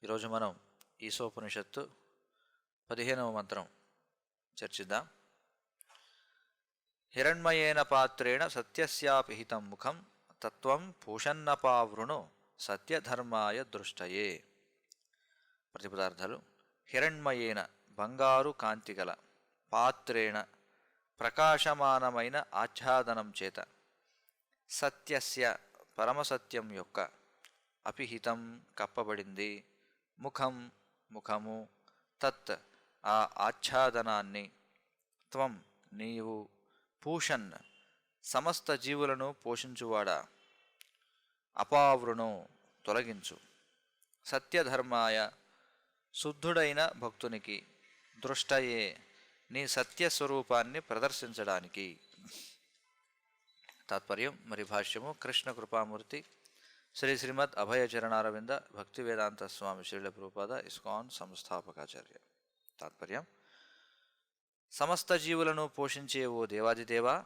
ఈరోజు మనం ఈశోపనిషత్తు 15వ మంత్రం చర్చిద్దాం. హిరణ్మయేన పాత్రేణ సత్యస్యాపి హితం ముఖం తత్వం పూషన్నపావృణు సత్యధర్మాయ దృష్టయే. ప్రతిపదార్థాలు: హిరణ్మయేన బంగారు కాంతిగల, పాత్రేణ ప్రకాశమానమైన ఆచ్ఛాదనం చేత, సత్యస్య పరమసత్యం యొక్క, అపిహితం కప్పబడింది, ముఖం ముఖము, తత్ ఆ ఆచ్ఛాదనాన్ని, త్వం నీవు, పూషన్ సమస్త జీవులను పోషించువాడా, అపావృణు తొలగించు, సత్యధర్మాయ శుద్ధుడైన భక్తునికి, దృష్టయే నీ సత్యస్వరూపాన్ని ప్రదర్శించడానికి. తాత్పర్యం మరి భాష్యము: కృష్ణ కృపామూర్తి శ్రీ శ్రీమద్ అభయచరణారవింద భక్తి వేదాంత స్వామి శ్రీల ప్రభుపాద ఇస్కాన్ సంస్థాపకాచార్య. తాత్పర్యం: సమస్త జీవులను పోషించే ఓ దేవాదిదేవా,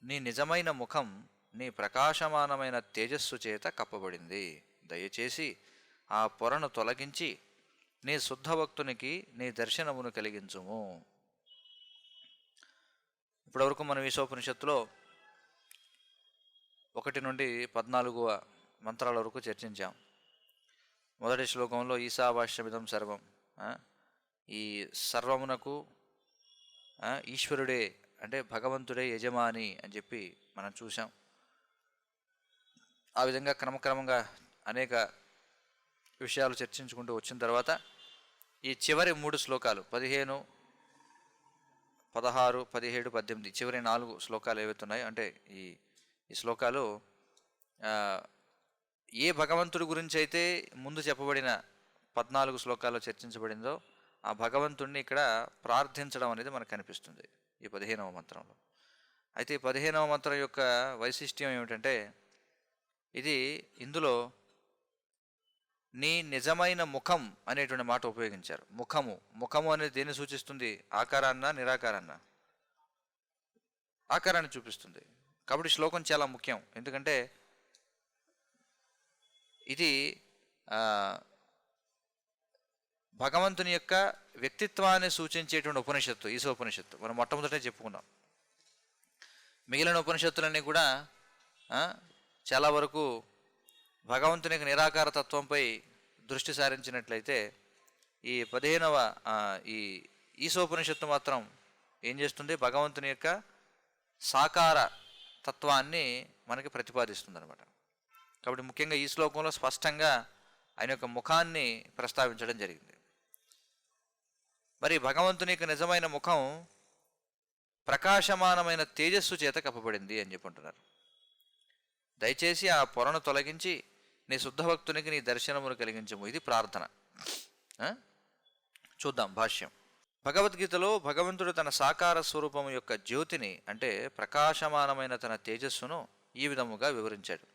నీ నిజమైన ముఖం నీ ప్రకాశమానమైన తేజస్సు చేత కప్పబడింది. దయచేసి ఆ పొరను తొలగించి నీ శుద్ధ భక్తునికి నీ దర్శనమును కలిగించుము. ఇప్పటివరకు మనం ఈశోపనిషత్తులో 1 నుండి 14వ మంత్రాల వరకు చర్చించాం. మొదటి శ్లోకంలో ఈశావాస్యమిదం సర్వం, ఈ సర్వమునకు ఈశ్వరుడే అంటే భగవంతుడే యజమాని అని చెప్పి మనం చూసాం. ఆ విధంగా క్రమక్రమంగా అనేక విషయాలు చర్చించుకుంటూ వచ్చిన తర్వాత ఈ చివరి 3 శ్లోకాలు 15, 16, 17, 18 చివరి 4 శ్లోకాలు ఏవైతున్నాయో, అంటే ఈ శ్లోకాలు ఏ భగవంతుడి గురించి అయితే ముందు చెప్పబడిన 14 శ్లోకాల్లో చర్చించబడిందో ఆ భగవంతుడిని ఇక్కడ ప్రార్థించడం అనేది మనకు కనిపిస్తుంది ఈ 15వ మంత్రంలో. అయితే ఈ 15వ మంత్రం యొక్క వైశిష్ట్యం ఏమిటంటే, ఇందులో నీ నిజమైన ముఖం అనేటువంటి మాట ఉపయోగించారు. ముఖము అనేది దేన్ని సూచిస్తుంది? ఆకారాన్న, నిరాకారాన్న? ఆకారాన్ని చూపిస్తుంది. కాబట్టి శ్లోకం చాలా ముఖ్యం. ఎందుకంటే ఇది భగవంతుని యొక్క వ్యక్తిత్వాన్ని సూచించేటువంటి ఉపనిషత్తు ఈశోపనిషత్తు. మనం మొట్టమొదటే చెప్పుకున్నాం. మిగిలిన ఉపనిషత్తులన్నీ కూడా చాలా వరకు భగవంతుని యొక్క నిరాకార తత్వంపై దృష్టి సారించినట్లయితే, ఈ 15వ ఈ ఈశోపనిషత్తు మాత్రం ఏం చేస్తుంది? భగవంతుని యొక్క సాకార తత్వాన్ని మనకి ప్రతిపాదిస్తుంది అనమాట. కాబట్టి ముఖ్యంగా ఈ శ్లోకంలో స్పష్టంగా ఆయన యొక్క ముఖాన్ని ప్రస్తావించడం జరిగింది. మరి భగవంతుని యొక్క నిజమైన ముఖం ప్రకాశమానమైన తేజస్సు చేత కప్పబడింది అని చెప్పుంటున్నారు. దయచేసి ఆ పొరను తొలగించి నీ శుద్ధ భక్తునికి నీ దర్శనమును కలిగించము. ఇది ప్రార్థన. చూద్దాం భాష్యం. భగవద్గీతలో భగవంతుడు తన సాకార స్వరూపము యొక్క జ్యోతిని, అంటే ప్రకాశమానమైన తన తేజస్సును ఈ విధముగా వివరించాడు.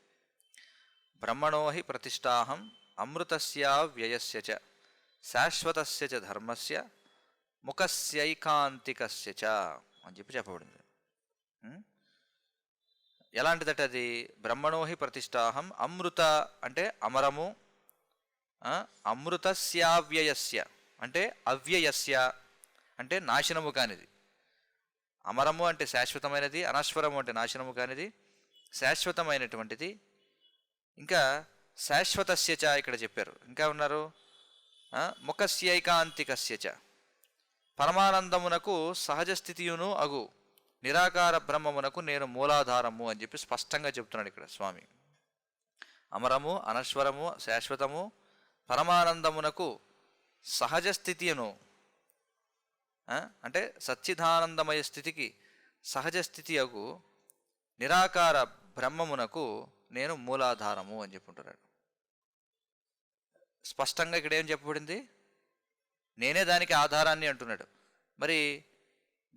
బ్రహ్మణోహి ప్రతిష్టాహం అమృతస్య వ్యయస్య చ శాశ్వతస్య చ ధర్మస్య ముఖస్యైకాంతికస్య చ అని చెప్పబడింది. ఎలాంటిదట అది? బ్రహ్మణోహి ప్రతిష్టాహం, అమృత అంటే అమరము, అమృతస్యావ్యయస్య అంటే అవ్యయస్య అంటే నాశనము కానిది. అమరము అంటే శాశ్వతమైనది, అనశ్వరము అంటే నాశనము కానిది, శాశ్వతమైనటువంటిది. ఇంకా శాశ్వతస్య చ ఇక్కడ చెప్పారు. ఇంకా ఉన్నారు ముఖస్యైకాంతికస్య చ, పరమానందమునకు సహజ స్థితియును అగు నిరాకార బ్రహ్మమునకు నేను మూలాధారము అని చెప్పి స్పష్టంగా చెప్తున్నాడు ఇక్కడ స్వామి. అమరము, అనశ్వరము, శాశ్వతము, పరమానందమునకు సహజ స్థితియును అంటే సచ్చిదానందమయ స్థితికి సహజ స్థితి అగు నిరాకార బ్రహ్మమునకు నేను మూలాధారము అని చెప్పుంటున్నాడు. స్పష్టంగా ఇక్కడ ఏం చెప్పబడింది? నేనే దానికి ఆధారాన్ని అంటున్నాడు. మరి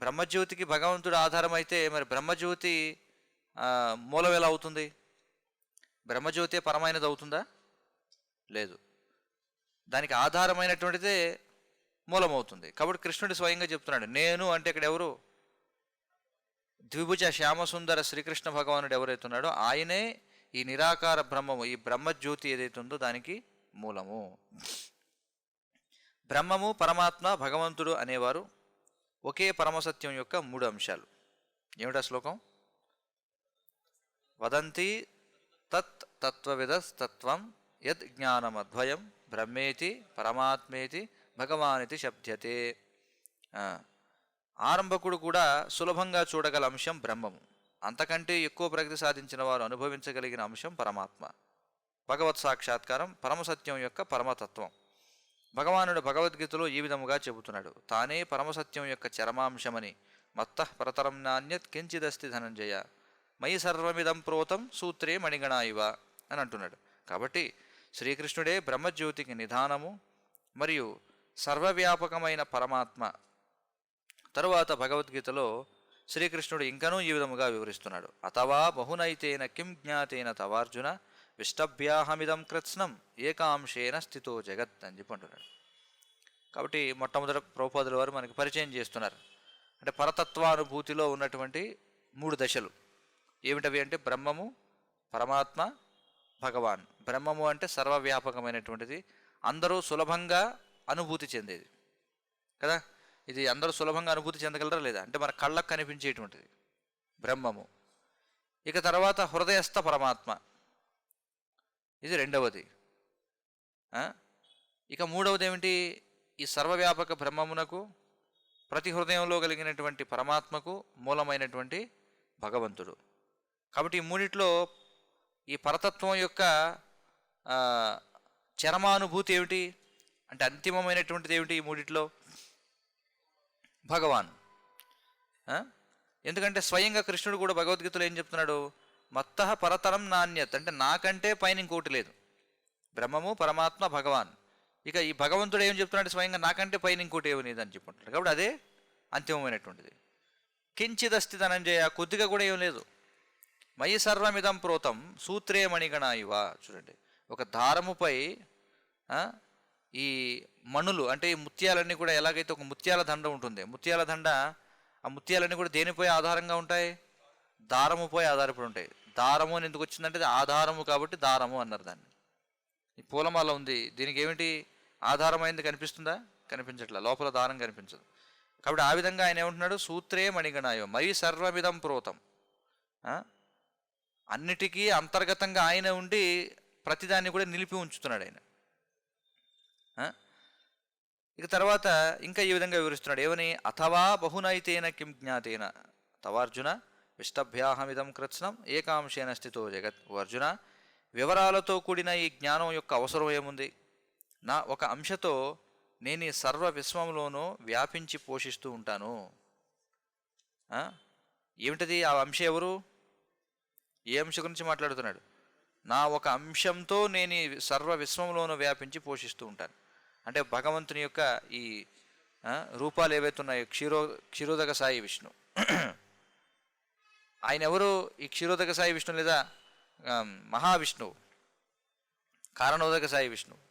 బ్రహ్మజ్యోతికి భగవంతుడు ఆధారం అయితే మరి బ్రహ్మజ్యోతి మూలం ఎలా అవుతుంది? బ్రహ్మజ్యోతి పరమైనది అవుతుందా? లేదు. దానికి ఆధారమైనటువంటిదే మూలమవుతుంది. కాబట్టి కృష్ణుడు స్వయంగా చెప్తున్నాడు. నేను అంటే ఇక్కడ ఎవరు? ద్విభుజ శ్యామసుందర శ్రీకృష్ణ భగవానుడు ఎవరైతే ఉన్నాడో ఆయనే ఈ నిరాకార బ్రహ్మము, ఈ బ్రహ్మజ్యోతి ఏదైతే ఉందో దానికి మూలము. బ్రహ్మము, పరమాత్మ, భగవంతుడు అనేవారు ఒకే పరమసత్యం యొక్క 3 అంశాలు. ఏమిటా శ్లోకం? వదంతి తత్ తత్వవిదస్తత్వం యద్ జ్ఞానమద్వయం బ్రహ్మేతి పరమాత్మేతి భగవానితి శబ్ద్యతే. ఆరంభకుడు కూడా సులభంగా చూడగల అంశం బ్రహ్మము, అంతకంటే ఎక్కువ ప్రగతి సాధించిన వారు అనుభవించగలిగిన అంశం పరమాత్మ. భగవత్ సాక్షాత్కారం పరమసత్యం యొక్క పరమతత్వం. భగవానుడు భగవద్గీతలో ఈ విధముగా చెబుతున్నాడు, తానే పరమసత్యం యొక్క చరమాంశమని. మత్తః పరతరం నాణ్యత్ కించిదస్తి ధనంజయ మయి సర్వమిదం ప్రోతం సూత్రే మణిగణా ఇవ అని అంటున్నాడు. కాబట్టి శ్రీకృష్ణుడే బ్రహ్మజ్యోతికి నిధానము మరియు సర్వవ్యాపకమైన పరమాత్మ. తరువాత భగవద్గీతలో శ్రీకృష్ణుడు ఇంకనూ ఈ విధముగా వివరిస్తున్నాడు, అథవా బహునైతేన కిం జ్ఞాతేన తవార్జున విష్టభ్యాహమిదం కృత్స్నం ఏకాంశేన స్థితో జగత్ అని చెప్పి అంటున్నాడు. కాబట్టి మొట్టమొదట ప్రభుపాదుల వారు మనకి పరిచయం చేస్తున్నారు. అంటే పరతత్వానుభూతిలో ఉన్నటువంటి 3 దశలు ఏమిటవి అంటే బ్రహ్మము, పరమాత్మ, భగవాన్. బ్రహ్మము అంటే సర్వవ్యాపకమైనటువంటిది, అందరూ సులభంగా అనుభూతి చెందేది కదా. ఇది అందరూ సులభంగా అనుభూతి చెందగలరా లేదా అంటే మన కళ్ళకు కనిపించేటువంటిది బ్రహ్మము. ఇక తర్వాత హృదయస్థ పరమాత్మ, ఇది రెండవది. ఇక మూడవది ఏమిటి? ఈ సర్వవ్యాపక బ్రహ్మమునకు ప్రతి హృదయంలో కలిగినటువంటి పరమాత్మకు మూలమైనటువంటి భగవంతుడు. కాబట్టి ఈ మూడిట్లో ఈ పరతత్వం యొక్క చరమానుభూతి ఏమిటి అంటే అంతిమమైనటువంటిది ఏమిటి? ఈ మూడిట్లో భగవాన్. ఎందుకంటే స్వయంగా కృష్ణుడు కూడా భగవద్గీతలో ఏం చెప్తున్నాడు? మత్తః పరతరం నాణ్యత్, అంటే నాకంటే పైన ఇంకోటి లేదు. బ్రహ్మము, పరమాత్మ, భగవాన్. ఇక ఈ భగవంతుడు ఏం చెప్తున్నాడు? స్వయంగా నాకంటే పైన ఇంకోటి ఏమి లేదని చెప్పుకుంటున్నాడు. కాబట్టి అదే అంతిమమైనటువంటిది. కించిదస్తి ధనంజయ, కొద్దిగా కూడా ఏం లేదు. మయి సర్వమిదం ప్రోతం సూత్రే మణిగణా ఇవ. చూడండి, ఒక దారముపై ఈ మణులు అంటే ఈ ముత్యాలన్నీ కూడా ఎలాగైతే ఒక ముత్యాల దండ ఉంటుంది, ముత్యాల దండ, ఆ ముత్యాలన్నీ కూడా దేనిపై ఆధారంగా ఉంటాయి? దారముపై ఆధారపడి ఉంటాయి. దారము అని ఎందుకు వచ్చిందంటే ఆధారము కాబట్టి దారము అన్నారు దాన్ని. ఈ పూలమాల ఉంది, దీనికి ఏమిటి ఆధారమైంది? కనిపిస్తుందా? కనిపించట్లా, లోపల దారం కనిపించదు. కాబట్టి ఆ విధంగా ఆయన ఏమంటున్నాడు? సూత్రే మణిగణాయో మయి సర్వమిదం ప్రోతం. అన్నిటికీ అంతర్గతంగా ఆయన ఉండి ప్రతిదాన్ని కూడా నిలిపి ఉంచుతున్నాడు ఆయన. ఇక తర్వాత ఇంకా ఈ విధంగా వివరిస్తున్నాడు, ఏమని? అథవా బహునైతేన కిం జ్ఞాతేన తవార్జున విష్టభ్యాహమిదం కృత్స్నం ఏకాంశేన స్థితో జగత్. ఓ అర్జున, వివరాలతో కూడిన ఈ జ్ఞానం యొక్క అవసరం ఏముంది? నా ఒక అంశతో నేను ఈ సర్వ విశ్వంలోనూ వ్యాపించి పోషిస్తూ ఉంటాను. ఏమిటది ఆ అంశం? ఎవరు? ఏ అంశం గురించి మాట్లాడుతున్నాడు? నా ఒక అంశంతో నేను ఈ సర్వ విశ్వంలోనూ వ్యాపించి పోషిస్తూ ఉంటాను. అంటే భగవంతుని యొక్క ఈ రూపాలు ఏవైతే ఉన్నాయో, క్షీరోదక సాయి విష్ణు. ఆయన ఎవరు? ఈ క్షీరోదక సాయి విష్ణు లేదా మహావిష్ణువు, కారణోదక సాయి విష్ణువు.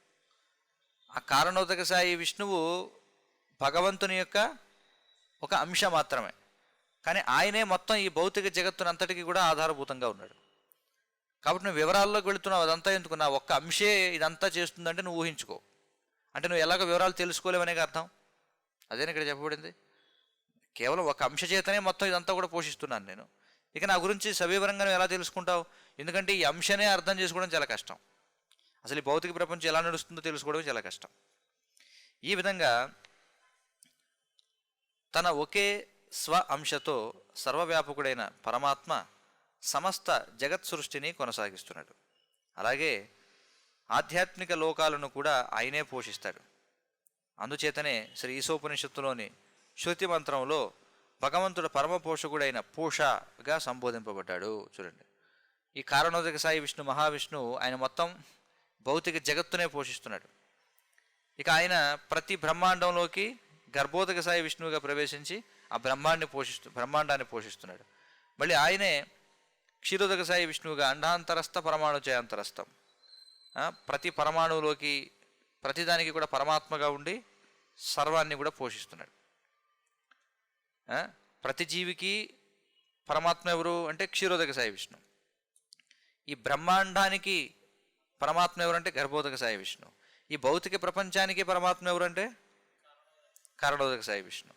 ఆ కారణోదక సాయి విష్ణువు భగవంతుని యొక్క ఒక అంశం మాత్రమే, కానీ ఆయనే మొత్తం ఈ భౌతిక జగత్తునంతటికీ కూడా ఆధారభూతంగా ఉన్నాడు. కాబట్టి నువ్వు వివరాల్లోకి వెళుతున్నావు, అదంతా ఎందుకు? నా ఒక్క అంశే ఇదంతా చేస్తుందంటే నువ్వు ఊహించుకో. అంటే నువ్వు ఎలాగ వివరాలు తెలుసుకోలేవనే అర్థం. అదేనా ఇక్కడ చెప్పబడింది. కేవలం ఒక అంశ చేతనే మొత్తం ఇదంతా కూడా పోషిస్తున్నాను నేను. ఇక నా గురించి సవివరంగా నువ్వు ఎలా తెలుసుకుంటావు? ఎందుకంటే ఈ అంశనే అర్థం చేసుకోవడం చాలా కష్టం. అసలు ఈ భౌతిక ప్రపంచం ఎలా నడుస్తుందో తెలుసుకోవడం చాలా కష్టం. ఈ విధంగా తన ఒకే స్వ అంశతో సర్వవ్యాపకుడైన పరమాత్మ సమస్త జగత్ సృష్టిని కొనసాగిస్తున్నాడు. అలాగే ఆధ్యాత్మిక లోకాలను కూడా ఆయనే పోషిస్తాడు. అందుచేతనే శ్రీ ఈశోపనిషత్తులోని శృతి మంత్రంలో భగవంతుడు పరమపోషకుడైన పోషగా సంబోధింపబడ్డాడు. చూడండి, ఈ కారణోదక సాయి విష్ణు మహావిష్ణువు ఆయన మొత్తం భౌతిక జగత్తునే పోషిస్తున్నాడు. ఇక ఆయన ప్రతి బ్రహ్మాండంలోకి గర్భోదక సాయి విష్ణువుగా ప్రవేశించి ఆ బ్రహ్మాండాన్ని పోషిస్తున్నాడు. మళ్ళీ ఆయనే క్షీరోదక సాయి విష్ణువుగా అండాంతరస్థ పరమాణు చేయంతరస్థం, ప్రతి పరమాణువులోకి ప్రతిదానికి కూడా పరమాత్మగా ఉండి సర్వాన్ని కూడా పోషిస్తున్నాడు. ప్రతి జీవికి పరమాత్మ ఎవరు అంటే క్షీరోదక సాయి విష్ణు. ఈ బ్రహ్మాండానికి పరమాత్మ ఎవరంటే గర్భోదక సాయి విష్ణు. ఈ భౌతిక ప్రపంచానికి పరమాత్మ ఎవరంటే కారణోదక సాయి విష్ణు.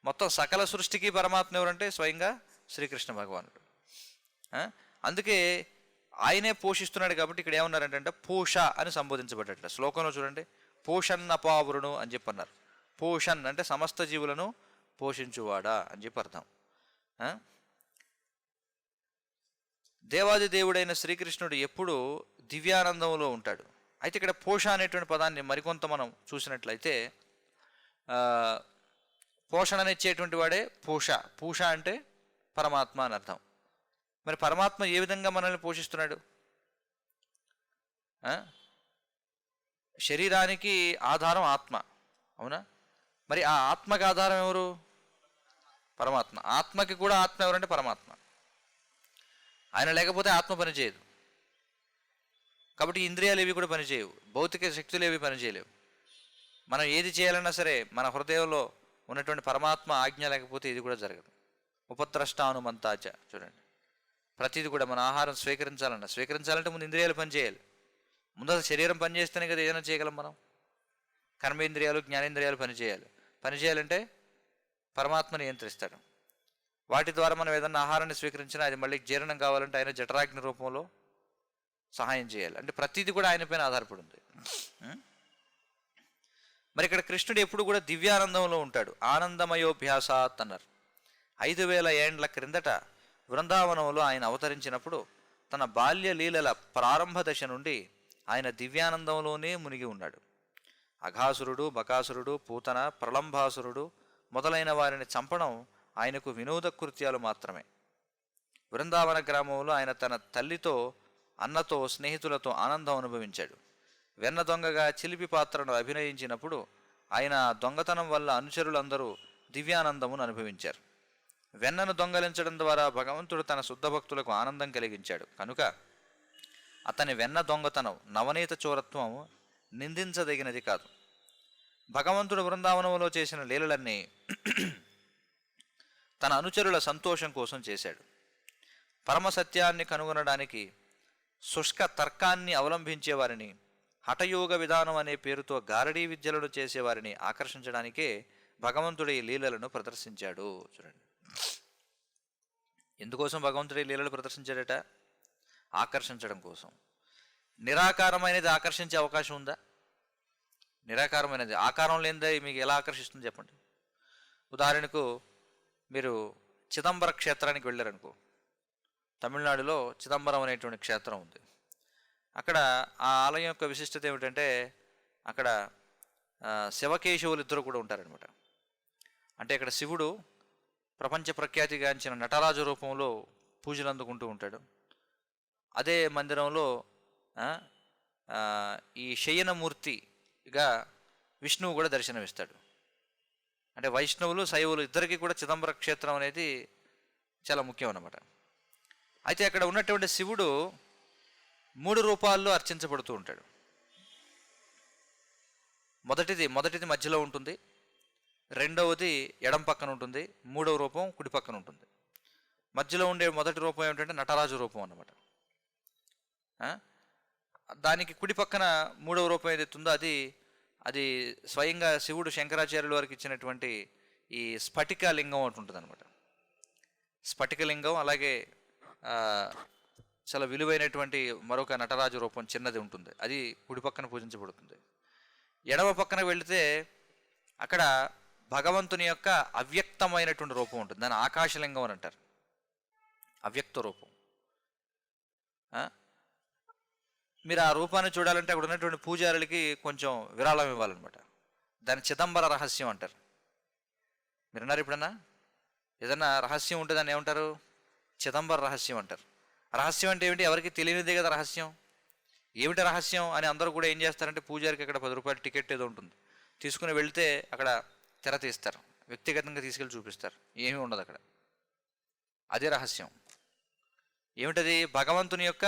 మొత్తం సకల సృష్టికి పరమాత్మ ఎవరంటే స్వయంగా శ్రీకృష్ణ భగవానుడు. అందుకే ఆయనే పోషిస్తున్నాడు. కాబట్టి ఇక్కడ ఏమన్నారంటే పోష అని సంబోధించబడ్డట్ల శ్లోకంలో చూడండి, పోషన్న పావురును అని చెప్పి అన్నారు. పోషన్ అంటే సమస్త జీవులను పోషించువాడా అని చెప్పి అర్థం. దేవాది దేవుడైన శ్రీకృష్ణుడు ఎప్పుడు దివ్యానందంలో ఉంటాడు. అయితే ఇక్కడ పోష అనేటువంటి పదాన్ని మరికొంత మనం చూసినట్లయితే పోషణనిచ్చేటువంటి వాడే పూష. పూష అంటే పరమాత్మ అని అర్థం. మరి పరమాత్మ ఏ విధంగా మనల్ని పోషిస్తున్నాడు? శరీరానికి ఆధారం ఆత్మ, అవునా? మరి ఆ ఆత్మకి ఆధారం ఎవరు? పరమాత్మ. ఆత్మకి కూడా ఆత్మ ఎవరంటే పరమాత్మ. ఆయన లేకపోతే ఆత్మ పనిచేయదు. కాబట్టి ఇంద్రియాలు ఏవి కూడా పనిచేయవు, భౌతిక శక్తులు ఏవి పనిచేయలేవు. మనం ఏది చేయాలన్నా సరే మన హృదయంలో ఉన్నటువంటి పరమాత్మ ఆజ్ఞ లేకపోతే ఇది కూడా జరగదు. ఉపద్రష్టానుమంతాచ చూడండి, ప్రతిది కూడా మన ఆహారం స్వీకరించాలంటే ముందు ఇంద్రియాలు పనిచేయాలి. ముందు అసలు శరీరం పనిచేస్తేనే కదా ఏదైనా చేయగలం మనం. కర్మేంద్రియాలు జ్ఞానేంద్రియాలు పనిచేయాలంటే పరమాత్మ నియంత్రిస్తాడు. వాటి ద్వారా మనం ఏదన్నా ఆహారాన్ని స్వీకరించినా అది మళ్ళీ జీర్ణం కావాలంటే ఆయన జఠరాగ్ని రూపంలో సహాయం చేయాలి. అంటే ప్రతిదీ కూడా ఆయన పైన ఆధారపడి ఉంది. మరి ఇక్కడ కృష్ణుడు ఎప్పుడు కూడా దివ్యానందంలో ఉంటాడు. ఆనందమయోభ్యాసాత్ అన్నారు. 5000 ఏండ్ల క్రిందట బృందావనంలో ఆయన అవతరించినప్పుడు తన బాల్య లీలల ప్రారంభ దశ నుండి ఆయన దివ్యానందంలోనే మునిగి ఉన్నాడు. అఘాసురుడు, బకాసురుడు, పూతన, ప్రలంభాసురుడు మొదలైన వారిని చంపడం ఆయనకు వినోద కృత్యాలు మాత్రమే. బృందావన గ్రామంలో ఆయన తన తల్లితో, అన్నతో, స్నేహితులతో ఆనందం అనుభవించాడు. వెన్న దొంగగా చిలిపి పాత్రను అభినయించినప్పుడు ఆయన దొంగతనం వల్ల అనుచరులందరూ దివ్యానందమును అనుభవించారు. వెన్నను దొంగలించడం ద్వారా భగవంతుడు తన శుద్ధ భక్తులకు ఆనందం కలిగించాడు. కనుక అతని వెన్న దొంగతనం, నవనీత చోరత్వం నిందించదగినది కాదు. భగవంతుడు బృందావనంలో చేసిన లీలలన్నీ తన అనుచరుల సంతోషం కోసం చేశాడు. పరమసత్యాన్ని కనుగొనడానికి శుష్క తర్కాన్ని అవలంబించేవారిని, హఠయోగ విధానం అనే పేరుతో గారడీ విద్యలను చేసేవారిని ఆకర్షించడానికే భగవంతుడు ఈ లీలలను ప్రదర్శించాడు. చూడండి, ఎందుకోసం భగవంతుడు ఈ లీలలు ప్రదర్శించాడట? ఆకర్షించడం కోసం. నిరాకారమైనది ఆకర్షించే అవకాశం ఉందా? నిరాకారమైనది, ఆకారం లేనిదే మీకు ఎలా ఆకర్షిస్తుంది చెప్పండి. ఉదాహరణకు మీరు చిదంబర క్షేత్రానికి వెళ్ళారనుకో. తమిళనాడులో చిదంబరం అనేటువంటి క్షేత్రం ఉంది. అక్కడ ఆ ఆలయం యొక్క విశిష్టత ఏమిటంటే అక్కడ శివకేశవులు ఇద్దరు కూడా ఉంటారనమాట. అంటే ఇక్కడ శివుడు ప్రపంచ ప్రఖ్యాతిగాంచిన నటరాజు రూపంలో పూజలు అందుకుంటూ ఉంటాడు. అదే మందిరంలో ఈ శయనమూర్తిగా విష్ణువు కూడా దర్శనమిస్తాడు. అంటే వైష్ణవులు, శైవులు ఇద్దరికి కూడా చిదంబర క్షేత్రం అనేది చాలా ముఖ్యం అన్నమాట. అయితే అక్కడ ఉన్నటువంటి శివుడు 3 రూపాల్లో అర్చించబడుతూ ఉంటాడు. మొదటిది మధ్యలో ఉంటుంది, రెండవది ఎడం పక్కన ఉంటుంది, 3వ రూపం కుడి పక్కన ఉంటుంది. మధ్యలో ఉండే మొదటి రూపం ఏమిటంటే నటరాజు రూపం అన్నమాట. దానికి కుడి పక్కన 3వ రూపం ఏదైతే ఉందో అది స్వయంగా శివుడు శంకరాచార్యుల వారికి ఇచ్చినటువంటి ఈ స్ఫటికలింగం ఒకటి ఉంటుంది అనమాట. స్ఫటికలింగం, అలాగే చాలా విలువైనటువంటి మరొక నటరాజు రూపం చిన్నది ఉంటుంది, అది కుడి పక్కన పూజించబడుతుంది. ఎడమ పక్కన వెళితే అక్కడ భగవంతుని యొక్క అవ్యక్తమైనటువంటి రూపం ఉంటుంది, దాన్ని ఆకాశలింగం అని అంటారు. అవ్యక్త రూపం. మీరు ఆ రూపాన్ని చూడాలంటే అక్కడ ఉన్నటువంటి పూజారులకి కొంచెం విరాళం ఇవ్వాలన్నమాట. దాన్ని చిదంబర రహస్యం అంటారు. మీరు అన్నారు ఎప్పుడన్నా ఏదన్నా రహస్యం ఉంటే దాన్ని ఏమంటారు? చిదంబర రహస్యం అంటారు. రహస్యం అంటే ఏమిటి? ఎవరికి తెలియనిదే కదా రహస్యం. ఏమిటి రహస్యం అని అందరూ కూడా ఏం చేస్తారంటే పూజారికి అక్కడ 10 రూపాయల టికెట్ ఏదో ఉంటుంది, తీసుకుని వెళితే అక్కడ తెర తీస్తారు, వ్యక్తిగతంగా తీసుకెళ్ళి చూపిస్తారు, ఏమీ ఉండదు అక్కడ. అదే రహస్యం. ఏమిటది? భగవంతుని యొక్క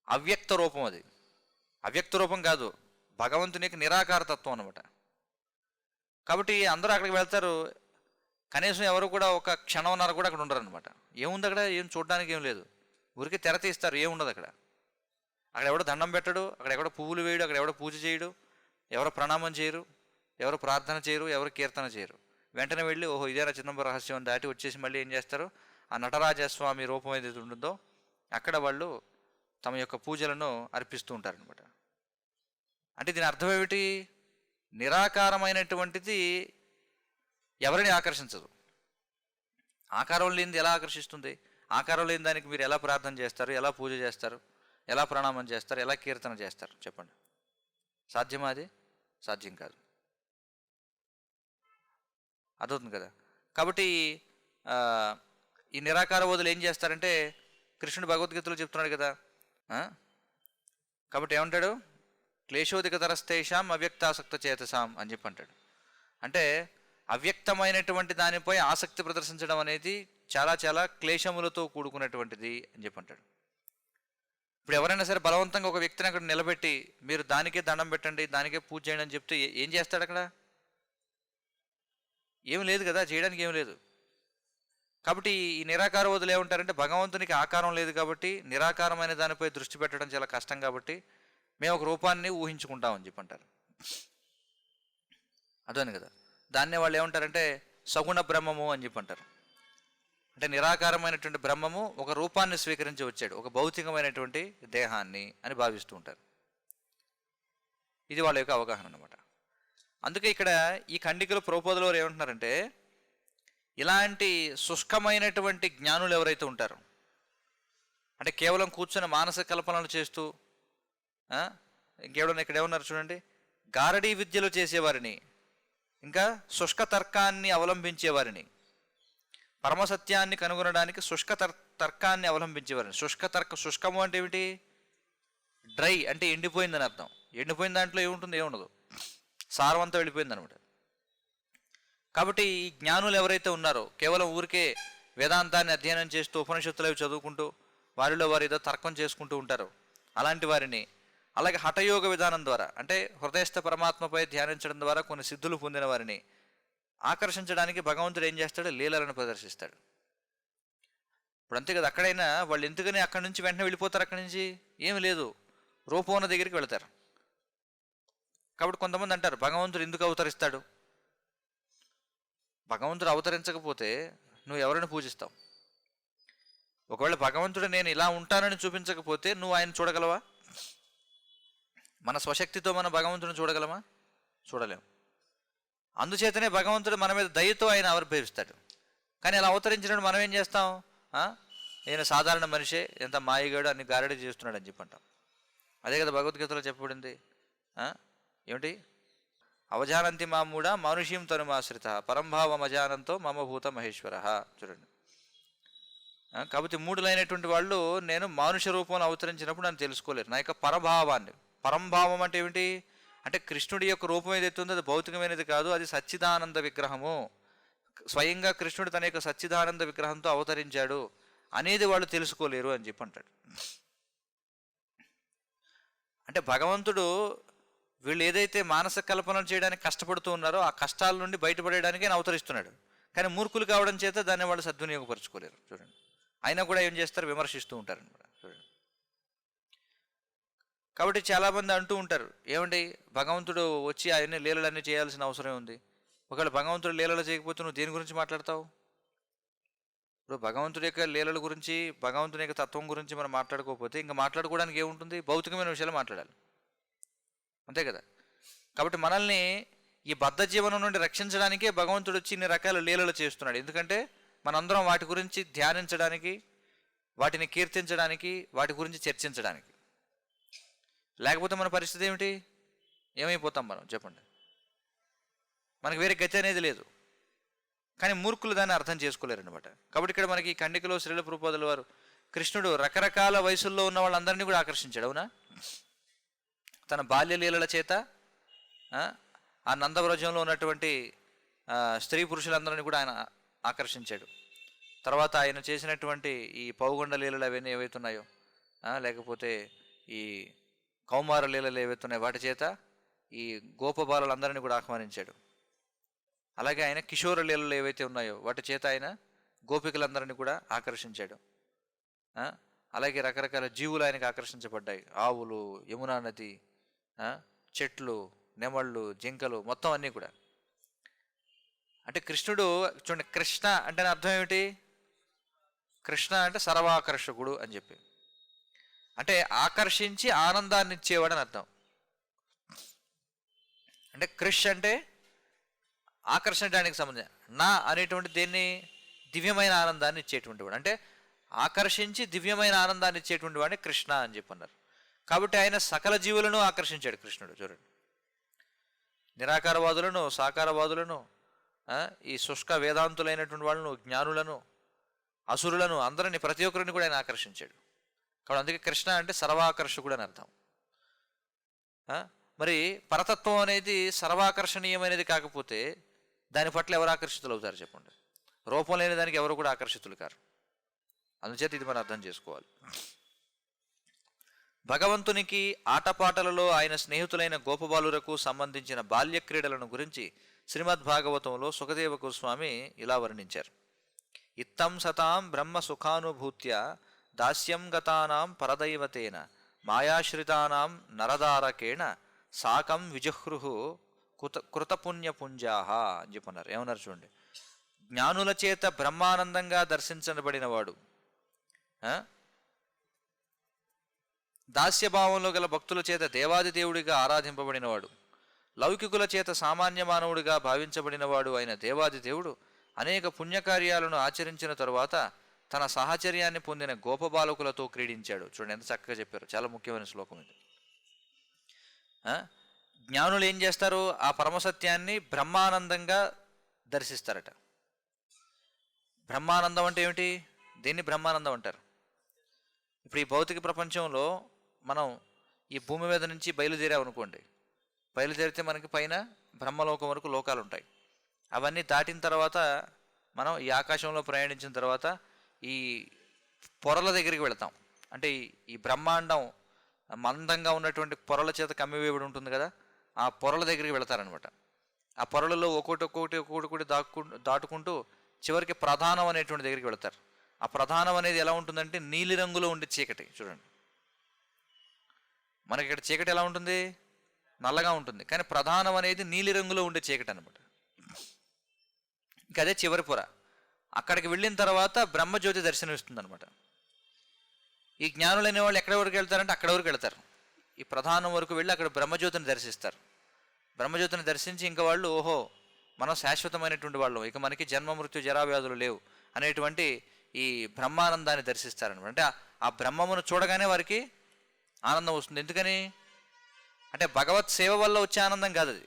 అవ్యక్త రూపం. అది అవ్యక్త రూపం కాదు, భగవంతుని యొక్క నిరాకార తత్వం అనమాట. కాబట్టి అందరూ అక్కడికి వెళ్తారు. కనీసం ఎవరు కూడా ఒక క్షణంన్నర కూడా అక్కడ ఉండరు అనమాట. ఏముంది అక్కడ? ఏం చూడడానికి ఏం లేదు. ఊరికి తెర తీస్తారు, ఏముండదు అక్కడ. అక్కడ ఎవడో దండం పెట్టడు, అక్కడ ఎవడో పువ్వులు వేయడు, అక్కడ ఎవడో పూజ చేయడు, ఎవరు ప్రణామం చేయరు, ఎవరు ప్రార్థన చేయరు, ఎవరు కీర్తన చేయరు. వెంటనే వెళ్ళి ఓహో ఇదేనా చిదంబర రహస్యం దాటి వచ్చేసి మళ్ళీ ఏం చేస్తారు, ఆ నటరాజస్వామి రూపం ఏదైతే ఉంటుందో అక్కడ వాళ్ళు తమ యొక్క పూజలను అర్పిస్తూ ఉంటారనమాట. అంటే దీని అర్థం ఏమిటి? నిరాకారమైనటువంటిది ఎవరిని ఆకర్షించదు. ఆకారం లేనిది ఎలా ఆకర్షిస్తుంది? ఆకారం లేని దానికి మీరు ఎలా ప్రార్థన చేస్తారు, ఎలా పూజ చేస్తారు, ఎలా ప్రణామం చేస్తారు, ఎలా కీర్తన చేస్తారు చెప్పండి? సాధ్యమా? అది సాధ్యం కాదు. అదవుతుంది కదా. కాబట్టి ఈ నిరాకార బోధులు ఏం చేస్తారంటే, కృష్ణుడు భగవద్గీతలో చెప్తున్నాడు కదా. కాబట్టి ఏమంటాడు? క్లేశోధికతరస్తేషాం అవ్యక్తాసక్త చేతసాం అని చెప్పి అంటాడు. అంటే అవ్యక్తమైనటువంటి దానిపై ఆసక్తి ప్రదర్శించడం అనేది చాలా చాలా క్లేశములతో కూడుకున్నటువంటిది అని చెప్పి అంటాడు. ఇప్పుడు ఎవరైనా సరే బలవంతంగా ఒక వ్యక్తిని అక్కడ నిలబెట్టి మీరు దానికే దండం పెట్టండి, దానికే పూజ చేయండి అని చెప్తే ఏం చేస్తాడు? అక్కడ ఏమి లేదు కదా, చేయడానికి ఏమి లేదు. కాబట్టి ఈ నిరాకారవాదులు ఏమంటారంటే, భగవంతునికి ఆకారం లేదు కాబట్టి నిరాకారమైన దానిపై దృష్టి పెట్టడం చాలా కష్టం కాబట్టి మేము ఒక రూపాన్ని ఊహించుకుంటామని చెప్పి అంటారు. అదే కదా. దాన్నే వాళ్ళు ఏమంటారంటే సగుణ బ్రహ్మము అని చెప్పి అంటారు. అంటే నిరాకారమైనటువంటి బ్రహ్మము ఒక రూపాన్ని స్వీకరించి వచ్చాడు, ఒక భౌతికమైనటువంటి దేహాన్ని అని భావిస్తూ ఉంటారు. ఇది వాళ్ళ యొక్క అవగాహన అన్నమాట. అందుకే ఇక్కడ ఈ ఖండికలు ప్రభుపాదుల వారు ఏమంటున్నారంటే, ఇలాంటి శుష్కమైనటువంటి జ్ఞానులు ఎవరైతే ఉంటారో, అంటే కేవలం కూర్చొని మానసిక కల్పనలు చేస్తూ ఇంకేవడన్నా ఇక్కడ ఏమన్నారు చూడండి, గారడీ విద్యలు చేసేవారిని, ఇంకా శుష్క తర్కాన్ని అవలంబించేవారిని, పరమసత్యాన్ని కనుగొనడానికి శుష్క తర్కాన్ని అవలంబించేవారిని. శుష్కము అంటే ఏమిటి? డ్రై అంటే ఎండిపోయిందని అర్థం. ఎండిపోయిన దాంట్లో ఏముంటుంది? ఏముండదు, సారం అంతా వెళ్ళిపోయింది అనమాట. కాబట్టి ఈ జ్ఞానులు ఎవరైతే ఉన్నారో, కేవలం ఊరికే వేదాంతాన్ని అధ్యయనం చేస్తూ ఉపనిషత్తులు అవి చదువుకుంటూ వారిలో వారు ఏదో తర్కం చేసుకుంటూ ఉంటారు, అలాంటి వారిని, అలాగే హఠయోగ విధానం ద్వారా అంటే హృదయస్థ పరమాత్మపై ధ్యానించడం ద్వారా కొన్ని సిద్ధులు పొందిన వారిని ఆకర్షించడానికి భగవంతుడు ఏం చేస్తాడు? లీలలను ప్రదర్శిస్తాడు. ఇప్పుడు అంతే కదా. అక్కడైనా వాళ్ళు ఎందుకని అక్కడి నుంచి వెంటనే వెళ్ళిపోతారు? అక్కడి నుంచి ఏమి లేదు, రూపం ఉన్న దగ్గరికి వెళతారు. కాబట్టి కొంతమంది అంటారు భగవంతుడు ఎందుకు అవతరిస్తాడు? భగవంతుడు అవతరించకపోతే నువ్వు ఎవరిని పూజిస్తావు? ఒకవేళ భగవంతుడు నేను ఇలా ఉంటానని చూపించకపోతే నువ్వు ఆయన చూడగలవా? మన స్వశక్తితో మనం భగవంతుడిని చూడగలమా? చూడలేము. అందుచేతనే భగవంతుడు మన మీద దయతో ఆయన ఆవిర్భవిస్తాడు. కానీ అలా అవతరించినప్పుడు మనం ఏం చేస్తాం? ఈయన సాధారణ మనిషే, ఎంత మాయగాడు, అన్ని గారడీ చేస్తున్నాడు అని చెప్పంటాం. అదే కదా భగవద్గీతలో చెప్పబడింది. ఏమిటి? అవజానంతి మామూడ మానుష్యం తనుమాశ్రిత పరంభావం అజానంతో మమ భూత మహేశ్వర. చూడండి. కాబట్టి మూడులైనటువంటి వాళ్ళు నేను మానుష రూపంలో అవతరించినప్పుడు నన్ను తెలుసుకోలేరు, నా యొక్క పరభావాన్ని. పరంభావం అంటే ఏమిటి? అంటే కృష్ణుడి యొక్క రూపం ఏదైతే ఉందో అది భౌతికమైనది కాదు, అది సచ్చిదానంద విగ్రహము. స్వయంగా కృష్ణుడు తన యొక్క సచ్చిదానంద విగ్రహంతో అవతరించాడు అనేది వాళ్ళు తెలుసుకోలేరు అని చెప్పి అంటాడు. అంటే భగవంతుడు వీళ్ళు ఏదైతే మానసిక కల్పనలు చేయడానికి కష్టపడుతూ ఉన్నారో ఆ కష్టాల నుండి బయటపడేయడానికి ఆయన అవతరిస్తున్నాడు. కానీ మూర్ఖులు కావడం చేత దాన్ని వాళ్ళు సద్వినియోగపరచుకోలేరు. చూడండి. అయినా కూడా ఏం చేస్తారు? విమర్శిస్తూ ఉంటారు అనమాట. చూడండి. కాబట్టి చాలామంది అంటూ ఉంటారు, ఏమండి భగవంతుడు వచ్చి ఆయన్ని లీలలన్నీ చేయాల్సిన అవసరం ఉంది. ఒకవేళ భగవంతుడు లీలలు చేయకపోతే నువ్వు దేని గురించి మాట్లాడతావు? ఇప్పుడు భగవంతుడి యొక్క లీలల గురించి, భగవంతుని యొక్క తత్వం గురించి మనం మాట్లాడుకోకపోతే ఇంకా మాట్లాడుకోవడానికి ఏముంటుంది? భౌతికమైన విషయాలు మాట్లాడాలి, అంతే కదా. కాబట్టి మనల్ని ఈ బద్ధ జీవనం నుండి రక్షించడానికే భగవంతుడు వచ్చి ఇన్ని రకాల లీలలు చేస్తున్నాడు. ఎందుకంటే మనందరం వాటి గురించి ధ్యానించడానికి, వాటిని కీర్తించడానికి, వాటి గురించి చర్చించడానికి. లేకపోతే మన పరిస్థితి ఏమిటి? ఏమైపోతాం మనం చెప్పండి? మనకి వేరే గతి అనేది లేదు. కానీ మూర్ఖులు దాన్ని అర్థం చేసుకోలేరు అనమాట. కాబట్టి ఇక్కడ మనకి ఖండికలో శ్రీల ప్రభుపాదుల వారు కృష్ణుడు రకరకాల వయసుల్లో ఉన్న వాళ్ళందరినీ కూడా ఆకర్షించాడు. అవునా? తన బాల్యలీలల చేత ఆ నందవ్రజంలో ఉన్నటువంటి స్త్రీ పురుషులందరినీ కూడా ఆయన ఆకర్షించాడు. తర్వాత ఆయన చేసినటువంటి ఈ పౌగొండ లీలలు అవన్నీ ఏవైతున్నాయో, లేకపోతే ఈ కౌమార లీలలు ఏవైతున్నాయో వాటి చేత ఈ గోపబాలందరినీ కూడా ఆహ్వానించాడు. అలాగే ఆయన కిషోర లీలలు ఏవైతే ఉన్నాయో వాటి చేత ఆయన గోపికలందరినీ కూడా ఆకర్షించాడు. అలాగే రకరకాల జీవులు ఆయనకు ఆకర్షించబడ్డాయి. ఆవులు, యమునా నది, చెట్లు, నెమళ్ళు, జింకలు, మొత్తం అన్నీ కూడా. అంటే కృష్ణుడు చూడండి, కృష్ణ అంటే అర్థం ఏమిటి? కృష్ణ అంటే సర్వాకర్షకుడు అని చెప్పి, అంటే ఆకర్షించి ఆనందాన్ని ఇచ్చేవాడు అని అర్థం. అంటే కృష్ అంటే ఆకర్షించడానికి సంబంధించి, నా అనేటువంటి దేన్ని దివ్యమైన ఆనందాన్ని ఇచ్చేటువంటి వాడు, అంటే ఆకర్షించి దివ్యమైన ఆనందాన్ని ఇచ్చేటువంటి వాడిని కృష్ణ అని చెప్పన్నారు. కాబట్టి ఆయన సకల జీవులను ఆకర్షించాడు కృష్ణుడు. చూడండి, నిరాకారవాదులను, సాకారవాదులను, ఈ శుష్క వేదాంతులైనటువంటి వాళ్ళను, జ్ఞానులను, అసురులను, అందరినీ, ప్రతి ఒక్కరిని కూడా ఆయన ఆకర్షించాడు. కాబట్టి అందుకే కృష్ణ అంటే సర్వాకర్షకుడు అని అర్థం. మరి పరతత్వం అనేది సర్వాకర్షణీయమైనది కాకపోతే దాని పట్ల ఎవరు ఆకర్షితులు అవుతారు చెప్పండి? రూపం లేని దానికి ఎవరు కూడా ఆకర్షితులు కారు. అందుచేత ఇది మనం అర్థం చేసుకోవాలి. భగవంతునికి ఆటపాటలలో ఆయన స్నేహితులైన గోపబాలురకు సంబంధించిన బాల్య క్రీడలను గురించి శ్రీమద్భాగవతంలో సుఖదేవ గోస్వామి ఇలా వర్ణించారు. ఇత్తం సతాం బ్రహ్మ సుఖానుభూత్య దాస్యం గతానాం పరదైవతేన మాయాశ్రితానాం నరదారకేణ సాకం విజహృహు కృతపుణ్యపుంజాహ అని చెప్పన్నారు. ఏమన్నారు చూడండి, జ్ఞానుల చేత బ్రహ్మానందంగా దర్శించబడినవాడు, దాస్యభావంలో గల భక్తుల చేత దేవాది దేవుడిగా ఆరాధింపబడినవాడు, లౌకికుల చేత సామాన్య మానవుడిగా భావించబడినవాడు అయిన దేవాది దేవుడు అనేక పుణ్యకార్యాలను ఆచరించిన తరువాత తన సాహచర్యాన్ని పొందిన గోపబాలకులతో క్రీడించాడు. చూడండి ఎంత చక్కగా చెప్పారు, చాలా ముఖ్యమైన శ్లోకం ఇది. జ్ఞానులు ఏం చేస్తారు? ఆ పరమసత్యాన్ని బ్రహ్మానందంగా దర్శిస్తారట. బ్రహ్మానందం అంటే ఏమిటి? దీన్ని బ్రహ్మానందం అంటారు. ఇప్పుడు ఈ భౌతిక ప్రపంచంలో మనం ఈ భూమి మీద నుంచి బయలుదేరామనుకోండి, బయలుదేరితే మనకి పైన బ్రహ్మలోకం వరకు లోకాలు ఉంటాయి. అవన్నీ దాటిన తర్వాత మనం ఈ ఆకాశంలో ప్రయాణించిన తర్వాత ఈ పొరల దగ్గరికి వెళతాం. అంటే ఈ బ్రహ్మాండం మందంగా ఉన్నటువంటి పొరల చేత కమ్మివేయబడి ఉంటుంది కదా, ఆ పొరల దగ్గరికి వెళతారనమాట. ఆ పొరలలో ఒక్కొక్కటి దాటుకుంటూ చివరికి ప్రధానం అనేటువంటి దగ్గరికి వెళతారు. ఆ ప్రధానం అనేది ఎలా ఉంటుందంటే నీలి రంగులో ఉండే చీకటి. చూడండి, మనకి ఇక్కడ చీకటి ఎలా ఉంటుంది? నల్లగా ఉంటుంది. కానీ ప్రధానం అనేది నీలి రంగులో ఉండే చీకటి అనమాట. ఇంకా అదే చివరి పొర. అక్కడికి వెళ్ళిన తర్వాత బ్రహ్మజ్యోతి దర్శనమిస్తుంది అనమాట. ఈ జ్ఞానులైన వాళ్ళు ఎక్కడి వరకు వెళ్తారంటే అక్కడ వరకు వెళ్తారు. ఈ ప్రధానం వరకు వెళ్ళి అక్కడ బ్రహ్మజ్యోతిని దర్శిస్తారు. బ్రహ్మజ్యోతిని దర్శించి ఇంకా వాళ్ళు ఓహో మనం శాశ్వతమైనటువంటి వాళ్ళం, ఇక మనకి జన్మ మృత్యు జరావ్యాధులు లేవు అనేటువంటి ఈ బ్రహ్మానందాన్ని దర్శిస్తారనమాట. అంటే ఆ బ్రహ్మమును చూడగానే వారికి ఆనందం వస్తుంది. ఎందుకని అంటే భగవత్ సేవ వల్ల వచ్చే ఆనందం కాదు అది,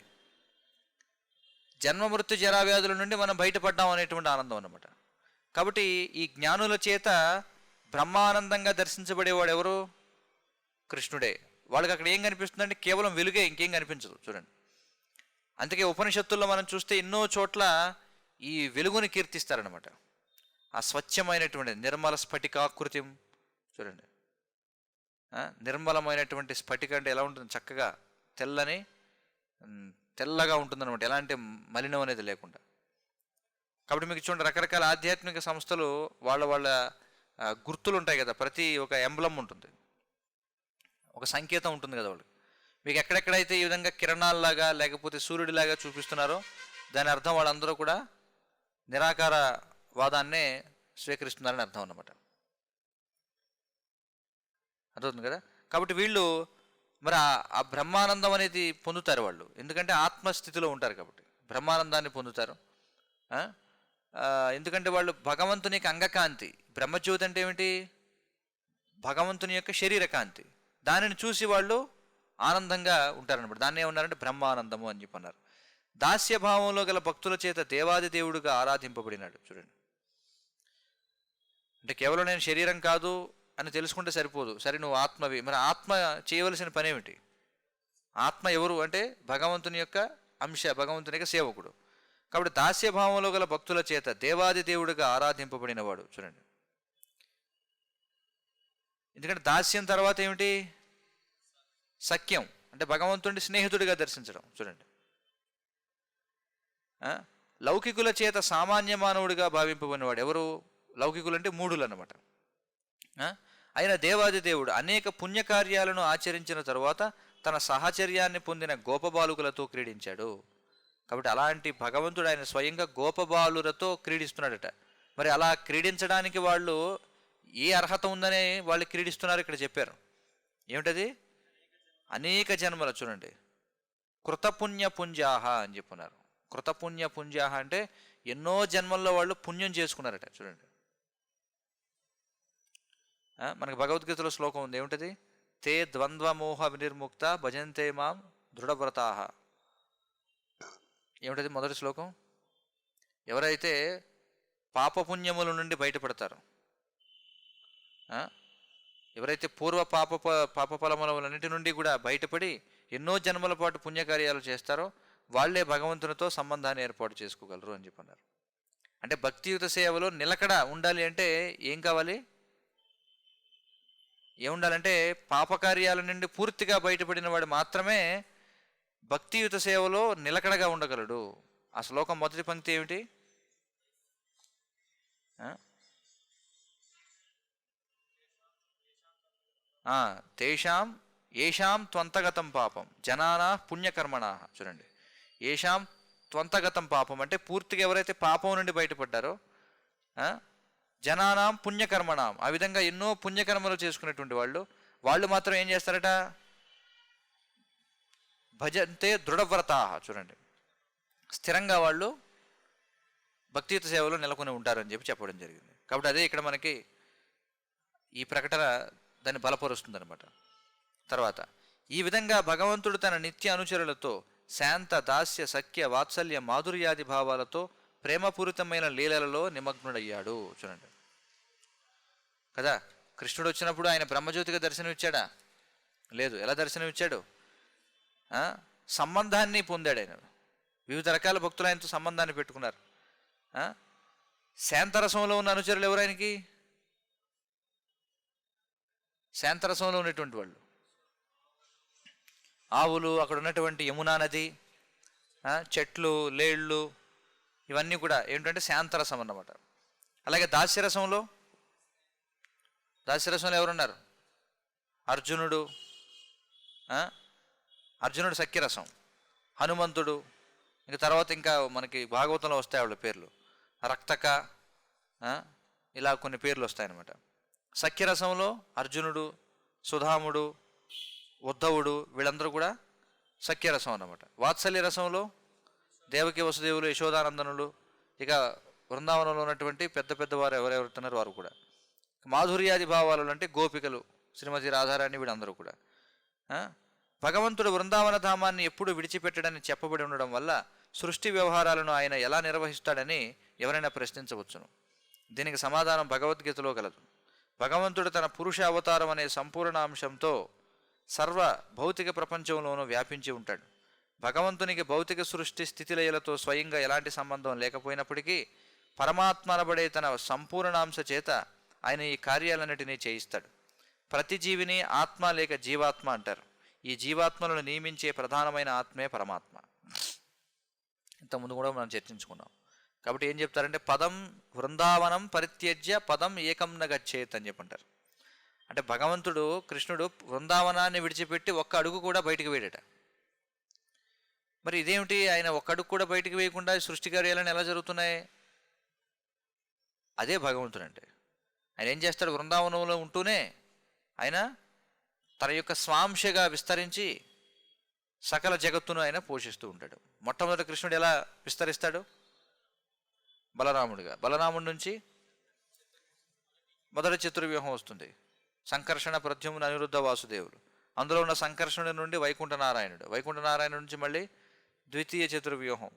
జన్మ మృత్యు జరావ్యాధుల నుండి మనం బయటపడ్డాం అనేటువంటి ఆనందం అన్నమాట. కాబట్టి ఈ జ్ఞానుల చేత బ్రహ్మానందంగా దర్శించబడేవాడు ఎవరు? కృష్ణుడే. వాళ్ళకి అక్కడ ఏం కనిపిస్తుందంటే కేవలం వెలుగే, ఇంకేం కనిపించదు. చూడండి, అందుకే ఉపనిషత్తుల్లో మనం చూస్తే ఎన్నో చోట్ల ఈ వెలుగుని కీర్తిస్తారనమాట. ఆ స్వచ్ఛమైనటువంటి నిర్మల స్ఫటికాకృతి. చూడండి, నిర్మలమైనటువంటి స్ఫటిక అంటే ఎలా ఉంటుంది? చక్కగా తెల్లగా ఉంటుందన్నమాట, ఎలాంటి మలినం అనేది లేకుండా. కాబట్టి మీకు చూడండి, రకరకాల ఆధ్యాత్మిక సంస్థలు వాళ్ళ గుర్తులు ఉంటాయి కదా, ప్రతి ఒక ఎంబ్లం ఉంటుంది, ఒక సంకేతం ఉంటుంది కదా వాళ్ళకి. మీకు ఎక్కడెక్కడైతే ఈ విధంగా కిరణాల్లాగా లేకపోతే సూర్యుడిలాగా చూపిస్తున్నారో దాని అర్థం వాళ్ళందరూ కూడా నిరాకార వాదాన్నే స్వీకరిస్తున్నారని అర్థం అన్నమాట. అర్థమవుతుంది కదా. కాబట్టి వీళ్ళు మరి ఆ బ్రహ్మానందం అనేది పొందుతారు వాళ్ళు, ఎందుకంటే ఆత్మస్థితిలో ఉంటారు కాబట్టి బ్రహ్మానందాన్ని పొందుతారు. ఎందుకంటే వాళ్ళు భగవంతునికి అంగకాంతి. బ్రహ్మజ్యోతి అంటే ఏమిటి? భగవంతుని యొక్క శరీర కాంతి. దానిని చూసి వాళ్ళు ఆనందంగా ఉంటారనమాట. దాన్ని ఏమన్నారంటే బ్రహ్మానందము అని చెప్పన్నారు. దాస్యభావంలో గల భక్తుల చేత దేవాది దేవుడుగా ఆరాధింపబడినాడు. చూడండి, అంటే కేవలం నేను శరీరం కాదు అని తెలుసుకుంటే సరిపోదు. సరే నువ్వు ఆత్మవి, మరి ఆత్మ చేయవలసిన పని ఏమిటి? ఆత్మ ఎవరు అంటే భగవంతుని యొక్క అంశ, భగవంతుని యొక్క సేవకుడు. కాబట్టి దాస్యభావంలో గల భక్తుల చేత దేవాది దేవుడిగా ఆరాధింపబడినవాడు. చూడండి, ఎందుకంటే దాస్యం తర్వాత ఏమిటి? సఖ్యం, అంటే భగవంతుడిని స్నేహితుడిగా దర్శించడం. చూడండి, లౌకికుల చేత సామాన్య మానవుడిగా భావింపబడినవాడు ఎవరు? లౌకికులు అంటే మూఢులు అన్నమాట. అయిన దేవాది దేవుడు అనేక పుణ్యకార్యాలను ఆచరించిన తరువాత తన సహచర్యాన్ని పొందిన గోపబాలుకులతో క్రీడించాడు. కాబట్టి అలాంటి భగవంతుడు ఆయన స్వయంగా గోపబాలులతో క్రీడిస్తున్నాడట. మరి అలా క్రీడించడానికి వాళ్ళు ఏ అర్హత ఉందనే వాళ్ళు క్రీడిస్తున్నారు ఇక్కడ చెప్పారు. ఏమిటది? అనేక జన్మలు. చూడండి, కృతపుణ్య పుంజాహ అని చెప్పున్నారు. కృతపుణ్య పుంజాహ అంటే ఎన్నో జన్మల్లో వాళ్ళు పుణ్యం చేసుకున్నారట. చూడండి, మనకి భగవద్గీతలో శ్లోకం ఉంది. ఏమిటది? తే ద్వంద్వమోహ వినిర్ముక్త భజంతే మాం దృఢవ్రతాహ. ఏమిటది మొదటి శ్లోకం? ఎవరైతే పాపపుణ్యముల నుండి బయటపడతారో, ఎవరైతే పూర్వ పాపఫలములన్నిటి నుండి కూడా బయటపడి ఎన్నో జన్మల పాటు పుణ్యకార్యాలు చేస్తారో వాళ్లే భగవంతునితో సంబంధాన్ని ఏర్పాటు చేసుకోగలరు అని చెప్పన్నారు. అంటే భక్తియుత సేవలో నిలకడ ఉండాలి అంటే ఏం కావాలి? ఏముండాలంటే పాపకార్యాల నుండి పూర్తిగా బయటపడిన వాడు మాత్రమే భక్తియుత సేవలో నిలకడగా ఉండగలడు. ఆ శ్లోకం మొదటి పంక్తి ఏమిటి? తేషాం ఏషాం త్వంతగతం పాపం జనానా పుణ్యకర్మణా. చూడండి, ఏషాం త్వంతగతం పాపం అంటే పూర్తిగా ఎవరైతే పాపం నుండి బయటపడ్డారో, జనానాం పుణ్యకర్మణాం, ఆ విధంగా ఎన్నో పుణ్యకర్మలు చేసుకునేటువంటి వాళ్ళు మాత్రం ఏం చేస్తారట? భజంతే దృఢవ్రతా. చూడండి, స్థిరంగా వాళ్ళు భక్తియుత సేవలో నెలకొని ఉంటారని చెప్పడం జరిగింది. కాబట్టి అదే ఇక్కడ మనకి ఈ ప్రకటన దాన్ని బలపరుస్తుంది అనమాట. తర్వాత ఈ విధంగా భగవంతుడు తన నిత్య అనుచరులతో శాంత దాస్య సఖ్య వాత్సల్య మాధుర్యాది భావాలతో ప్రేమపూరితమైన లీలలలో నిమగ్నుడయ్యాడు. చూడండి కదా, కృష్ణుడు వచ్చినప్పుడు ఆయన బ్రహ్మజ్యోతిగా దర్శనం ఇచ్చాడా? లేదు. ఎలా దర్శనం ఇచ్చాడు? సంబంధాన్ని పొందాడు ఆయన. వివిధ రకాల భక్తులు ఆయనతో సంబంధాన్ని పెట్టుకున్నారు. శాంతరసంలో ఉన్న అనుచరులు ఎవరు ఆయనకి? శాంతరసంలో ఉన్నటువంటి వాళ్ళు ఆవులు, అక్కడ ఉన్నటువంటి యమునా నది, చెట్లు, లేళ్ళు, ఇవన్నీ కూడా ఏంటంటే శాంతరసం అన్నమాట. అలాగే దాస్యరసంలో ఎవరున్నారు? అర్జునుడు సఖ్యరసం, హనుమంతుడు, ఇంకా తర్వాత ఇంకా మనకి భాగవతంలో వస్తాయి వాళ్ళ పేర్లు, రక్తక, ఇలా కొన్ని పేర్లు వస్తాయన్నమాట. సఖ్యరసంలో అర్జునుడు, సుధాముడు, ఉద్ధవుడు, వీళ్ళందరూ కూడా సఖ్యరసం అన్నమాట. వాత్సల్య రసంలో దేవకి వసుదేవులు, యశోదానందనులు, ఇక బృందావనంలో ఉన్నటువంటి పెద్ద పెద్దవారు ఎవరెవరుతున్నారో వారు కూడా. మాధుర్యాది భావాలు అంటే గోపికలు, శ్రీమతి రాధారాణి, వీళ్ళందరూ కూడా. భగవంతుడు బృందావన ధామాన్ని ఎప్పుడు విడిచిపెట్టడని చెప్పబడి ఉండడం వల్ల సృష్టి వ్యవహారాలను ఆయన ఎలా నిర్వహిస్తాడని ఎవరైనా ప్రశ్నించవచ్చును. దీనికి సమాధానం భగవద్గీతలో కలదు. భగవంతుడు తన పురుష అవతారం అనే సంపూర్ణ అంశంతో సర్వ భౌతిక ప్రపంచంలోనూ వ్యాపించి ఉంటాడు. భగవంతునికి భౌతిక సృష్టి స్థితిలయలతో స్వయంగా ఎలాంటి సంబంధం లేకపోయినప్పటికీ పరమాత్మ అనబడే తన సంపూర్ణాంశ చేత ఆయన ఈ కార్యాలన్నిటినీ చేయిస్తాడు. ప్రతి జీవిని ఆత్మ లేక జీవాత్మ అంటారు. ఈ జీవాత్మలను నియమించే ప్రధానమైన ఆత్మే పరమాత్మ. ఇంతకుముందు కూడా మనం చర్చించుకున్నాం. కాబట్టి ఏం చెప్తారంటే పదం వృందావనం పరిత్యజ్య పదం ఏకం న గచ్చేత్ అని చెప్పంటారు. అంటే భగవంతుడు కృష్ణుడు బృందావనాన్ని విడిచిపెట్టి ఒక్క అడుగు కూడా బయటికి వేయడట. మరి ఇదేమిటి? ఆయన ఒక్క అడుగు కూడా బయటికి వేయకుండా సృష్టి కార్యాలను ఎలా జరుగుతున్నాయి? అదే భగవంతుడు అంటే. ఆయన ఏం చేస్తాడు? బృందావనంలో ఉంటూనే ఆయన తన యొక్క స్వాంశగా విస్తరించి సకల జగత్తును ఆయన పోషిస్తూ ఉంటాడు. మొట్టమొదటి కృష్ణుడు ఎలా విస్తరిస్తాడు? బలరాముడిగా. బలరాముడి నుంచి మొదటి చతుర్వ్యూహం వస్తుంది. సంకర్షణ, ప్రద్యుమ్న, అనిరుద్ధ, వాసుదేవులు. అందులో ఉన్న సంకర్షణుడి నుండి వైకుంఠనారాయణుడు, వైకుంఠనారాయణుడి నుంచి మళ్ళీ ద్వితీయ చతుర్వ్యూహం,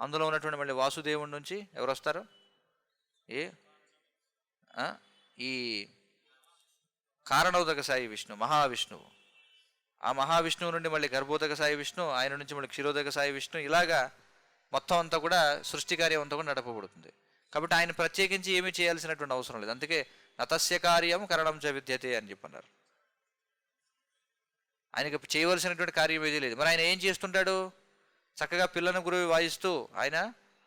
అందులో ఉన్నటువంటి మళ్ళీ వాసుదేవుడి నుంచి ఎవరు వస్తారు? ఈ కారణోదక సాయి విష్ణు, మహావిష్ణువు. ఆ మహావిష్ణువు నుండి మళ్ళీ గర్భోదక సాయి విష్ణు, ఆయన నుంచి మళ్ళీ క్షీరోదక సాయి విష్ణు, ఇలాగా మొత్తం అంతా కూడా సృష్టి కార్యం అంతా కూడా నడపబడుతుంది. కాబట్టి ఆయన ప్రత్యేకించి ఏమీ చేయాల్సినటువంటి అవసరం లేదు. అందుకే నతస్య కార్యం కరణం చ విద్యతే అని చెప్పన్నారు. ఆయనకి చేయవలసినటువంటి కార్యం ఏదీ లేదు. మరి ఆయన ఏం చేస్తుంటాడు? చక్కగా పిల్లను గురువు వాయిస్తూ ఆయన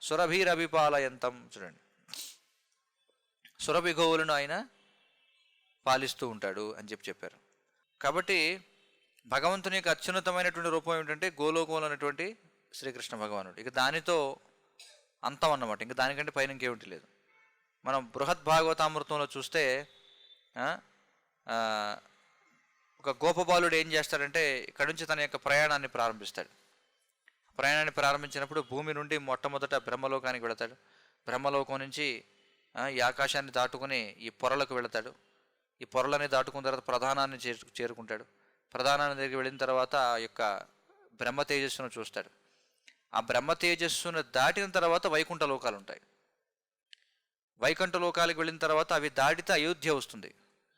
సురభిరభిపాలయంతం. చూడండి, సురభి గోవులను ఆయన పాలిస్తూ ఉంటాడు అని చెప్పారు. కాబట్టి భగవంతుని యొక్క అత్యున్నతమైనటువంటి రూపం ఏమిటంటే గోలోకంలో ఉన్నటువంటి శ్రీకృష్ణ భగవానుడు. ఇక దానితో అంతం అన్నమాట, ఇంకా దానికంటే పైన ఇంకేమిటి లేదు. మనం బృహత్ భాగవతామృతంలో చూస్తే ఒక గోపబాలుడు ఏం చేస్తాడంటే ఇక్కడ నుంచి తన యొక్క ప్రయాణాన్ని ప్రారంభిస్తాడు. ప్రయాణాన్ని ప్రారంభించినప్పుడు భూమి నుండి మొట్టమొదట బ్రహ్మలోకానికి వెళతాడు. బ్రహ్మలోకం నుంచి ఈ ఆకాశాన్ని దాటుకుని ఈ పొరలకు వెళతాడు. ఈ పొరలని దాటుకున్న తర్వాత ప్రధానాన్ని చేరుకుంటాడు. ప్రధానాన్ని దగ్గరికి వెళ్ళిన తర్వాత ఆ యొక్క బ్రహ్మ తేజస్సును చూస్తాడు. ఆ బ్రహ్మ తేజస్సును దాటిన తర్వాత వైకుంఠ లోకాలు ఉంటాయి. వైకుంఠ లోకాలకు వెళ్ళిన తర్వాత అవి దాటితే అయోధ్య వస్తుంది,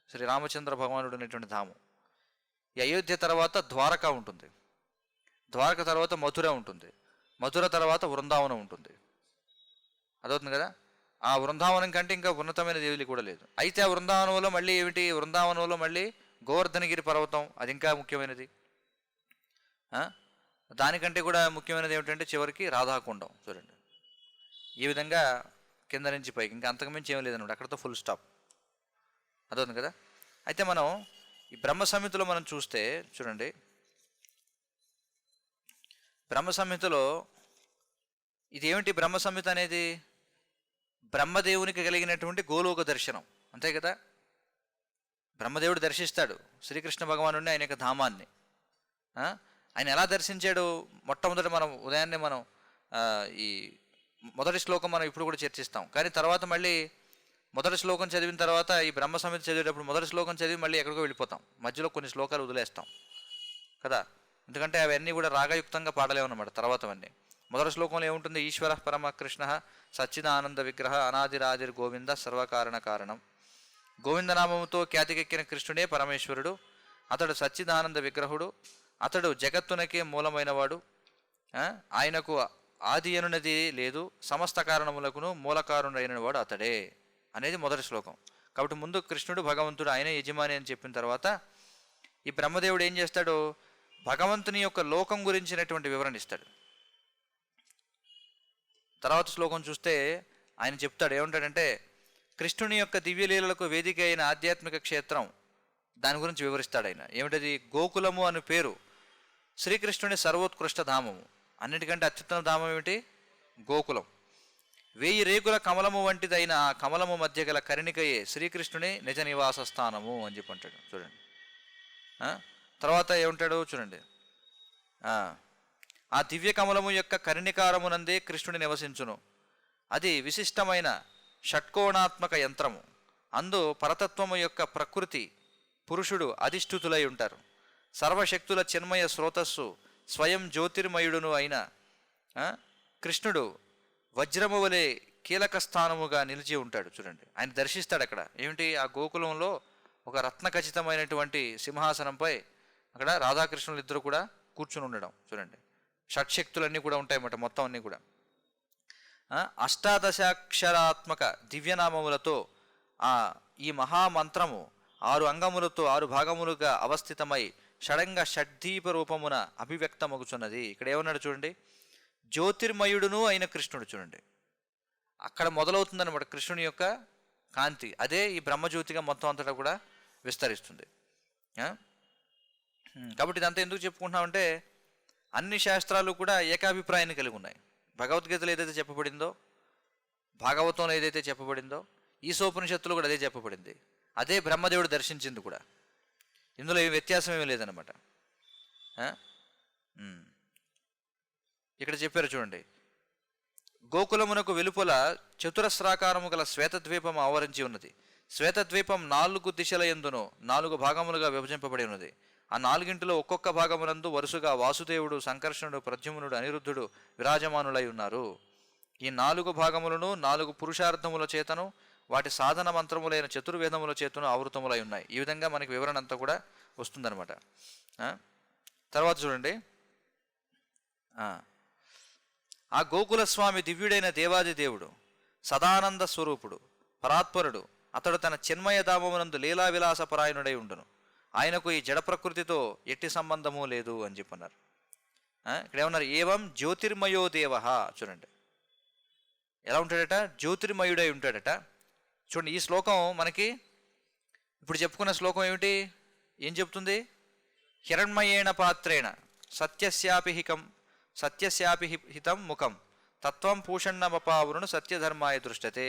శ్రీరామచంద్ర భగవానుడు అనేటువంటి ధామం. ఈ అయోధ్య తర్వాత ద్వారక ఉంటుంది, ద్వారక తర్వాత మధుర ఉంటుంది, మధుర తర్వాత వృందావనం ఉంటుంది. అదవుతుంది కదా. ఆ వృందావనం కంటే ఇంకా ఉన్నతమైన దేవులి కూడా లేదు. అయితే ఆ వృందావనంలో మళ్ళీ ఏమిటి, వృందావనంలో మళ్ళీ గోవర్ధనగిరి పర్వతం, అది ఇంకా ముఖ్యమైనది. దానికంటే కూడా ముఖ్యమైనది ఏమిటంటే చివరికి రాధాకుండం. చూడండి, ఈ విధంగా కింద నుంచి పైకి ఇంకా అంతకుమించి ఏం లేదన్నమాట, అక్కడితో ఫుల్ స్టాప్. అదవుతుంది కదా. అయితే మనం ఈ బ్రహ్మ సంహితలో మనం చూస్తే చూడండి, బ్రహ్మ సంహితలో ఇది ఏమిటి, బ్రహ్మ సంహిత అనేది బ్రహ్మదేవునికి కలిగినటువంటి గోలోక దర్శనం, అంతే కదా. బ్రహ్మదేవుడు దర్శిస్తాడు శ్రీకృష్ణ భగవానుడిని, ఆయన యొక్క ధామాన్ని. ఆయన ఎలా దర్శించాడు, మొట్టమొదటి మనం ఉదయాన్నే మనం ఈ మొదటి శ్లోకం మనం ఇప్పుడు కూడా చర్చిస్తాం. కానీ తర్వాత మళ్ళీ మొదటి శ్లోకం చదివిన తర్వాత ఈ బ్రహ్మ సంహిత చదివేటప్పుడు మొదటి శ్లోకం చదివి మళ్ళీ ఎక్కడికో వెళ్ళిపోతాం, మధ్యలో కొన్ని శ్లోకాలు వదిలేస్తాం కదా. ఎందుకంటే అవన్నీ కూడా రాగయుక్తంగా పాడలేమన్నమాట. తర్వాతవన్నీ మొదటి శ్లోకంలో ఏముంటుంది, ఈశ్వర పరమ కృష్ణ సచ్చిదానంద విగ్రహ అనాదిరాదిర్ గోవింద సర్వకారణ కారణం. గోవిందనామముతో ఖ్యాతికెక్కిన కృష్ణుడే పరమేశ్వరుడు, అతడు సచ్చిదానంద విగ్రహుడు, అతడు జగత్తునకే మూలమైనవాడు, ఆయనకు ఆది అనునది లేదు, సమస్త కారణములకును మూలకారుడైన వాడు అతడే అనేది మొదటి శ్లోకం. కాబట్టి ముందు కృష్ణుడు భగవంతుడు, ఆయన యజమాని అని చెప్పిన తర్వాత ఈ బ్రహ్మదేవుడు ఏం చేస్తాడు, భగవంతుని యొక్క లోకం గురించినటువంటి వివరణ ఇస్తాడు. తర్వాత శ్లోకం చూస్తే ఆయన చెప్తాడు, ఏమంటాడంటే కృష్ణుని యొక్క దివ్యలీలలకు వేదిక అయిన ఆధ్యాత్మిక క్షేత్రం, దాని గురించి వివరిస్తాడు ఆయన. ఏమిటది, గోకులము అనే పేరు శ్రీకృష్ణుని సర్వోత్కృష్ట ధామము, అన్నిటికంటే అత్యుత్తమ ధామం ఏమిటి, గోకులం. 1000 రేకుల కమలము వంటిదైన ఆ కమలము మధ్య గల కర్ణికయే శ్రీకృష్ణుని నిజ నివాస స్థానము అని చెప్పి అంటాడు. చూడండి, తర్వాత ఏమంటాడు చూడండి, ఆ దివ్య కమలము యొక్క కర్ణికారమునందే కృష్ణుని నివసించును, అది విశిష్టమైన షట్కోణాత్మక యంత్రము, అందు పరతత్వము యొక్క ప్రకృతి పురుషుడు అధిష్ఠితులై ఉంటారు. సర్వశక్తుల చిన్మయ స్రోతస్సు స్వయం జ్యోతిర్మయుడును అయిన కృష్ణుడు వజ్రము వలె కీలక స్థానముగా నిలిచి ఉంటాడు. చూడండి, ఆయన దర్శిస్తాడు అక్కడ ఏమిటి, ఆ గోకులంలో ఒక రత్న ఖచ్చితమైనటువంటి సింహాసనంపై అక్కడ రాధాకృష్ణులు ఇద్దరు కూడా కూర్చుని ఉండడం. చూడండి, షట్శక్తులన్నీ కూడా ఉంటాయన్నమాట, మొత్తం అన్నీ కూడా. అష్టాదశాక్షరాత్మక దివ్యనామములతో ఈ మహామంత్రము 6 అంగములతో 6 భాగములుగా అవస్థితమై షడంగ షడ్దీప రూపమున అభివ్యక్తమగుచున్నది. ఇక్కడ ఏమన్నాడు చూడండి, జ్యోతిర్మయుడును అయిన కృష్ణుడు. చూడండి, అక్కడ మొదలవుతుందన్నమాట కృష్ణుని యొక్క కాంతి, అదే ఈ బ్రహ్మజ్యోతిగా మొత్తం అంతటా కూడా విస్తరిస్తుంది. కాబట్టి ఇదంతా ఎందుకు చెప్పుకుంటున్నామంటే అన్ని శాస్త్రాలు కూడా ఏకాభిప్రాయాన్ని కలిగి ఉన్నాయి. భగవద్గీతలో ఏదైతే చెప్పబడిందో, భాగవతంలో ఏదైతే చెప్పబడిందో, ఈశోపనిషత్తులో కూడా అదే చెప్పబడింది, అదే బ్రహ్మదేవుడు దర్శించింది కూడా. ఇందులో ఏ వ్యత్యాసం ఏమీ లేదన్నమాట. ఇక్కడ చెప్పారు చూడండి, గోకులమునకు వెలుపల చతురస్రాకారము గల శ్వేతద్వీపం ఆవరించి ఉన్నది. శ్వేతద్వీపం 4 దిశల యందును 4 భాగములుగా విభజింపబడి ఉన్నది. ఆ 4గింటిలో ఒక్కొక్క భాగమునందు వరుసగా వాసుదేవుడు, సంకర్షణుడు, ప్రద్యుమ్నుడు, అనిరుద్ధుడు విరాజమానులై ఉన్నారు. ఈ 4 భాగములను 4 పురుషార్థముల చేతను వాటి సాధన మంత్రములైన చతుర్వేదముల చేతను ఆవృతములై ఉన్నాయి. ఈ విధంగా మనకి వివరణ అంతా కూడా వస్తుందన్నమాట. తర్వాత చూడండి, ఆ గోకుల స్వామి దివ్యుడైన దేవాది దేవుడు, సదానంద స్వరూపుడు, పరాత్పరుడు, అతడు తన చిన్మయ ధామమునందు లీలా విలాస పరాయణుడై ఉండును. ఆయనకు ఈ జడ ప్రకృతితో ఎట్టి సంబంధము లేదు అని చెప్పన్నారు. ఇక్కడ ఏమన్నారు, ఏవం జ్యోతిర్మయో దేవ. చూడండి, ఎలా ఉంటాడట? జ్యోతిర్మయుడై ఉంటాడట. చూడండి, ఈ శ్లోకం మనకి ఇప్పుడు చెప్పుకున్న శ్లోకం ఏమిటి? ఏం చెప్తుంది? హిరణ్మయేణ పాత్రేణ సత్యస్యాపి హితం ముఖం తత్వం పూషణమపావరుణు సత్యధర్మాయ దృష్టతే.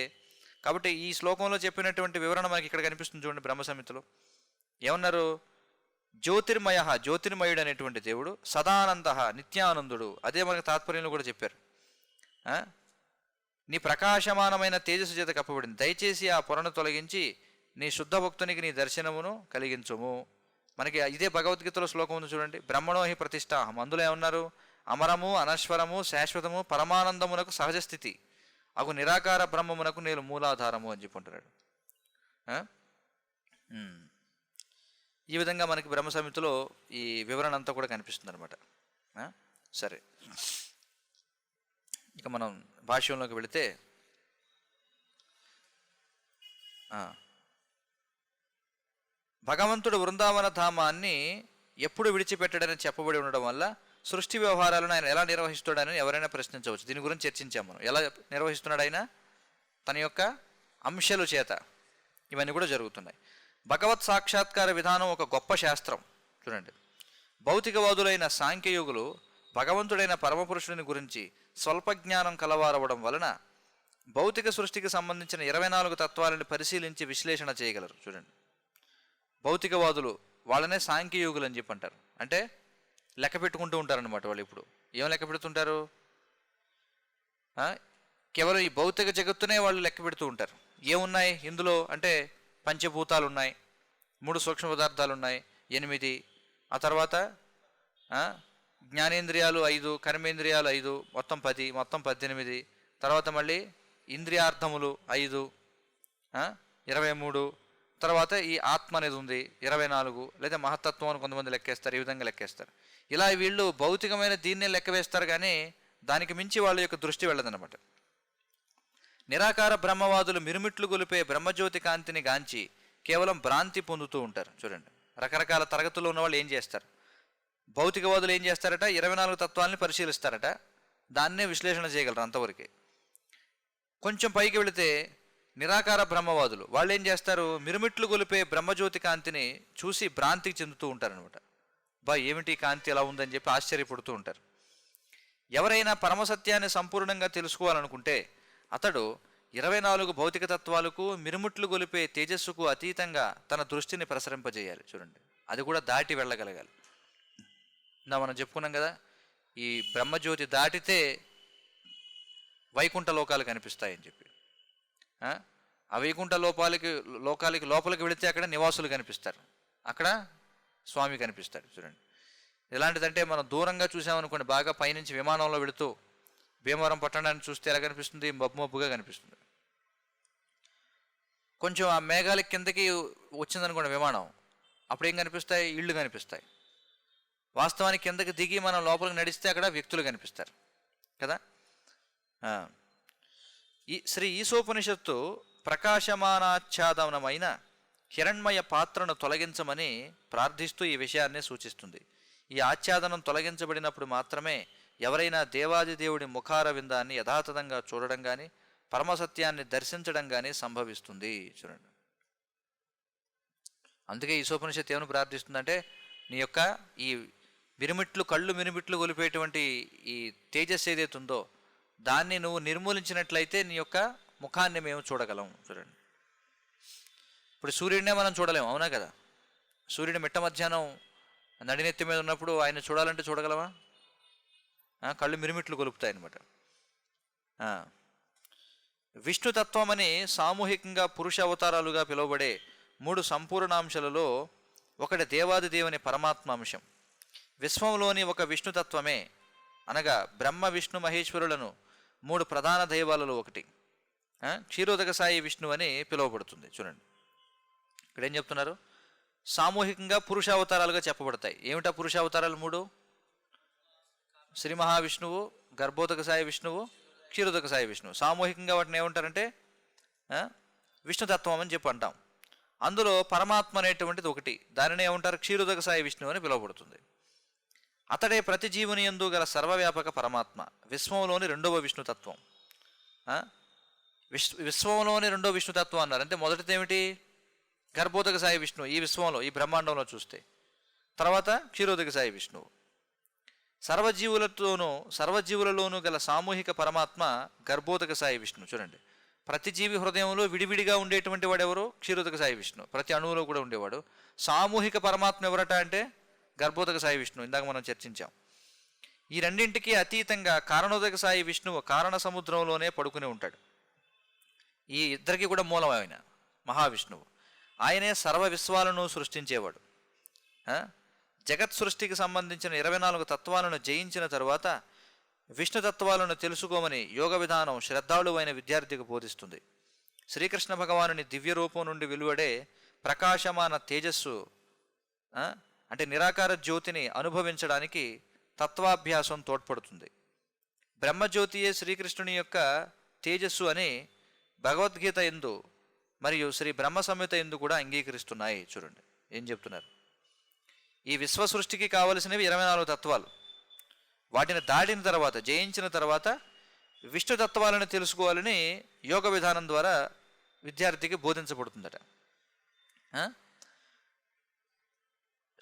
కాబట్టి ఈ శ్లోకంలో చెప్పినటువంటి వివరణ మనకి ఇక్కడ కనిపిస్తుంది. చూడండి, బ్రహ్మ సంహితలో ఏమన్నారు? జ్యోతిర్మయుడు అనేటువంటి దేవుడు, సదానంద నిత్యానందుడు. అదే మనకి తాత్పర్యంలో కూడా చెప్పారు. నీ ప్రకాశమానమైన తేజస్సు చేత కప్పబడింది, దయచేసి ఆ పొరను తొలగించి నీ శుద్ధ భక్తునికి నీ దర్శనమును కలిగించుము. మనకి ఇదే భగవద్గీతలో శ్లోకం ఉంది చూడండి, బ్రహ్మణోహి ప్రతిష్టాహం. అందులో ఏమన్నారు? అమరము, అనశ్వరము, శాశ్వతము, పరమానందమునకు సహజ స్థితి అగు నిరాకార బ్రహ్మమునకు నేను మూలాధారము అని చెప్పుకుంటున్నాడు. ఈ విధంగా మనకి బ్రహ్మ సంహితలో ఈ వివరణ అంతా కూడా కనిపిస్తుంది అనమాట. సరే, ఇక మనం భాష్యంలోకి వెళితే భగవంతుడు బృందావన ధామాన్ని ఎప్పుడు విడిచిపెట్టాడని చెప్పబడి ఉండడం వల్ల సృష్టి వ్యవహారాలను ఆయన ఎలా నిర్వహిస్తాడని ఎవరైనా ప్రశ్నించవచ్చు. దీని గురించి చర్చించాం మనం. ఎలా నిర్వహిస్తున్నాడు ఆయన? తన యొక్క అంశాల చేత ఇవన్నీ కూడా జరుగుతున్నాయి. భగవత్ సాక్షాత్కార విధానం ఒక గొప్ప శాస్త్రం. చూడండి, భౌతికవాదులైన సాంఖ్యయోగులు భగవంతుడైన పరమపురుషుడిని గురించి స్వల్ప జ్ఞానం కలవారవడం వలన భౌతిక సృష్టికి సంబంధించిన 24 తత్వాలను పరిశీలించి విశ్లేషణ చేయగలరు. చూడండి, భౌతికవాదులు వాళ్ళనే సాంఖ్యయోగులు అని చెప్పి అంటారు. అంటే లెక్క పెట్టుకుంటూ ఉంటారనమాట. వాళ్ళు ఇప్పుడు ఏం లెక్క పెడుతుంటారు? కేవలం ఈ భౌతిక జగత్తునే వాళ్ళు లెక్క పెడుతూ ఉంటారు. ఏమున్నాయి ఇందులో అంటే పంచభూతాలు ఉన్నాయి, 3 సూక్ష్మ పదార్థాలు ఉన్నాయి, 8, ఆ తర్వాత జ్ఞానేంద్రియాలు 5, కర్మేంద్రియాలు 5, మొత్తం 10, మొత్తం 18. తర్వాత మళ్ళీ ఇంద్రియార్థములు 5, 23. తర్వాత ఈ ఆత్మ అనేది ఉంది 24, లేదా మహత్తత్వం అని కొంతమంది లెక్కేస్తారు. ఈ విధంగా లెక్కేస్తారు. ఇలా వీళ్ళు భౌతికమైన దీన్నే లెక్క వేస్తారు, కానీ దానికి మించి వాళ్ళ యొక్క దృష్టి వెళ్ళదన్నమాట. నిరాకార బ్రహ్మవాదులు మిరుమిట్లు గొలిపే బ్రహ్మజ్యోతి కాంతిని గాంచి కేవలం భ్రాంతి పొందుతూ ఉంటారు. చూడండి, రకరకాల తరగతుల్లో ఉన్న వాళ్ళు ఏం చేస్తారు? భౌతికవాదులు ఏం చేస్తారట? 24 తత్వాలని పరిశీలిస్తారట, దాన్నే విశ్లేషణ చేయగలరు అంతవరకే. కొంచెం పైకి వెళితే నిరాకార బ్రహ్మవాదులు వాళ్ళు ఏం చేస్తారు? మిరుమిట్లు గొలిపే బ్రహ్మజ్యోతి కాంతిని చూసి భ్రాంతికి చెందుతూ ఉంటారనమాట. ఏమిటి కాంతి ఎలా ఉందని చెప్పి ఆశ్చర్యపడుతూ ఉంటారు. ఎవరైనా పరమసత్యాన్ని సంపూర్ణంగా తెలుసుకోవాలనుకుంటే అతడు 24 భౌతిక తత్వాలకు మిరుముట్లు గొలిపే తేజస్సుకు అతీతంగా తన దృష్టిని ప్రసరింపజేయాలి. చూడండి, అది కూడా దాటి వెళ్ళగలగాలి. మనం చెప్పుకున్నాం కదా, ఈ బ్రహ్మజ్యోతి దాటితే వైకుంఠ లోకాలు కనిపిస్తాయని చెప్పి. ఆ వైకుంఠ లోకాలకి లోపలికి వెళితే అక్కడ నివాసులు కనిపిస్తారు, అక్కడ స్వామి కనిపిస్తాడు. చూడండి, ఎలాంటిదంటే మనం దూరంగా చూసామనుకోండి, బాగా పైనుంచి విమానంలో వెళుతూ భీమవరం పట్టణాన్ని చూస్తే ఎలా కనిపిస్తుంది? మబ్బుగా కనిపిస్తుంది. కొంచెం ఆ మేఘాల కిందకి వచ్చిందనుకోండి విమానం, అప్పుడు ఏం కనిపిస్తాయి? ఇళ్ళు కనిపిస్తాయి. వాస్తవానికి కిందకి దిగి మనం లోపలికి నడిస్తే అక్కడ వ్యక్తులు కనిపిస్తారు కదా. శ్రీ ఈశోపనిషత్తు ప్రకాశమానాచ్ఛాదనమైన హిరణ్మయ పాత్రను తొలగించమని ప్రార్థిస్తూ ఈ విషయాన్నే సూచిస్తుంది. ఈ ఆచ్ఛాదనం తొలగించబడినప్పుడు మాత్రమే ఎవరైనా దేవాది దేవుడి ముఖార విందాన్ని యథాతథంగా చూడడం కానీ పరమసత్యాన్ని దర్శించడం కానీ సంభవిస్తుంది. చూడండి, అందుకే ఈశోపనిషత్తు ఏమని ప్రార్థిస్తుందంటే, నీ యొక్క ఈ కళ్ళు మిరుమిట్లు గొలిపేటువంటి ఈ తేజస్సు ఏదైతే ఉందో దాన్ని నువ్వు నిర్మూలించినట్లయితే నీ యొక్క ముఖాన్ని మేము చూడగలం. చూడండి, ఇప్పుడు సూర్యుడినే మనం చూడలేము, అవునా కదా? సూర్యుడు మిట్ట మధ్యాహ్నం నడినెత్తి మీద ఉన్నప్పుడు ఆయన చూడాలంటే చూడగలమా? కళ్ళు మిరుమిట్లు గొలుపుతాయి అన్నమాట. విష్ణుతత్వం అని సామూహికంగా పురుష అవతారాలుగా పిలువబడే 3 సంపూర్ణాంశాలలో ఒకటి దేవాది దేవుని పరమాత్మ అంశం. విశ్వంలోని ఒక విష్ణుతత్వమే అనగా బ్రహ్మ విష్ణు మహేశ్వరులను 3 ప్రధాన దైవాలలో ఒకటి క్షీరోదక సాయి విష్ణు అని పిలువబడుతుంది. చూడండి, ఇక్కడ ఏం చెప్తున్నారు? సామూహికంగా పురుష అవతారాలుగా చెప్పబడతాయి. ఏమిటా పురుష అవతారాలు? 3: శ్రీ మహావిష్ణువు, గర్భోదక సాయి విష్ణువు, క్షీరోదక సాయి విష్ణువు. సామూహికంగా వాటిని ఏమంటారంటే విష్ణుతత్వం అని చెప్పి అంటాం. అందులో పరమాత్మ అనేటువంటిది ఒకటి, దానినే ఏమంటారు? క్షీరోదక సాయి విష్ణువు అని పిలువబడుతుంది. అతడే ప్రతి జీవుని యందు గల సర్వవ్యాపక పరమాత్మ, విశ్వంలోని 2వ విష్ణుతత్వం. విశ్వంలోనే రెండో విష్ణుతత్వం అన్నారు. అంటే మొదటిది ఏమిటి? గర్భోదక సాయి విష్ణువు ఈ విశ్వంలో, ఈ బ్రహ్మాండంలో చూస్తే. తర్వాత క్షీరోదక సాయి విష్ణువు. సర్వజీవులలోనూ గల సామూహిక పరమాత్మ గర్భోదక సాయి విష్ణువు. చూడండి, ప్రతి జీవి హృదయంలో విడివిడిగా ఉండేటువంటి వాడు ఎవరు? క్షీరోదక సాయి విష్ణువు. ప్రతి అణువులో కూడా ఉండేవాడు. సామూహిక పరమాత్మ ఎవరట అంటే గర్భోదక సాయి విష్ణువు. ఇందాక మనం చర్చించాం. ఈ రెండింటికి అతీతంగా కారణోదక సాయి విష్ణువు కారణ సముద్రంలోనే పడుకుని ఉంటాడు. ఈ ఇద్దరికి కూడా మూలం ఆయన మహావిష్ణువు. ఆయనే సర్వ విశ్వాలను సృష్టించేవాడు. జగత్ సృష్టికి సంబంధించిన 24 తత్వాలను జయించిన తరువాత విష్ణు తత్వాలను తెలుసుకోమని యోగ విధానం శ్రద్ధాళువైన విద్యార్థికి బోధిస్తుంది. శ్రీకృష్ణ భగవానుని దివ్య రూపం నుండి వెలువడే ప్రకాశమాన తేజస్సు అంటే నిరాకార జ్యోతిని అనుభవించడానికి తత్వాభ్యాసం తోడ్పడుతుంది. బ్రహ్మజ్యోతియే శ్రీకృష్ణుని యొక్క తేజస్సు అని భగవద్గీత ఎందు మరియు శ్రీ బ్రహ్మ సంహిత ఎందు కూడా అంగీకరిస్తున్నాయి. చూడండి ఏం చెప్తున్నారు. ఈ విశ్వ సృష్టికి కావలసినవి 24 తత్వాలు. వాటిని దాటిన తర్వాత, జయించిన తర్వాత విష్ణు తత్వాలను తెలుసుకోవాలని యోగ విధానం ద్వారా విద్యార్థికి బోధించబడుతుందట.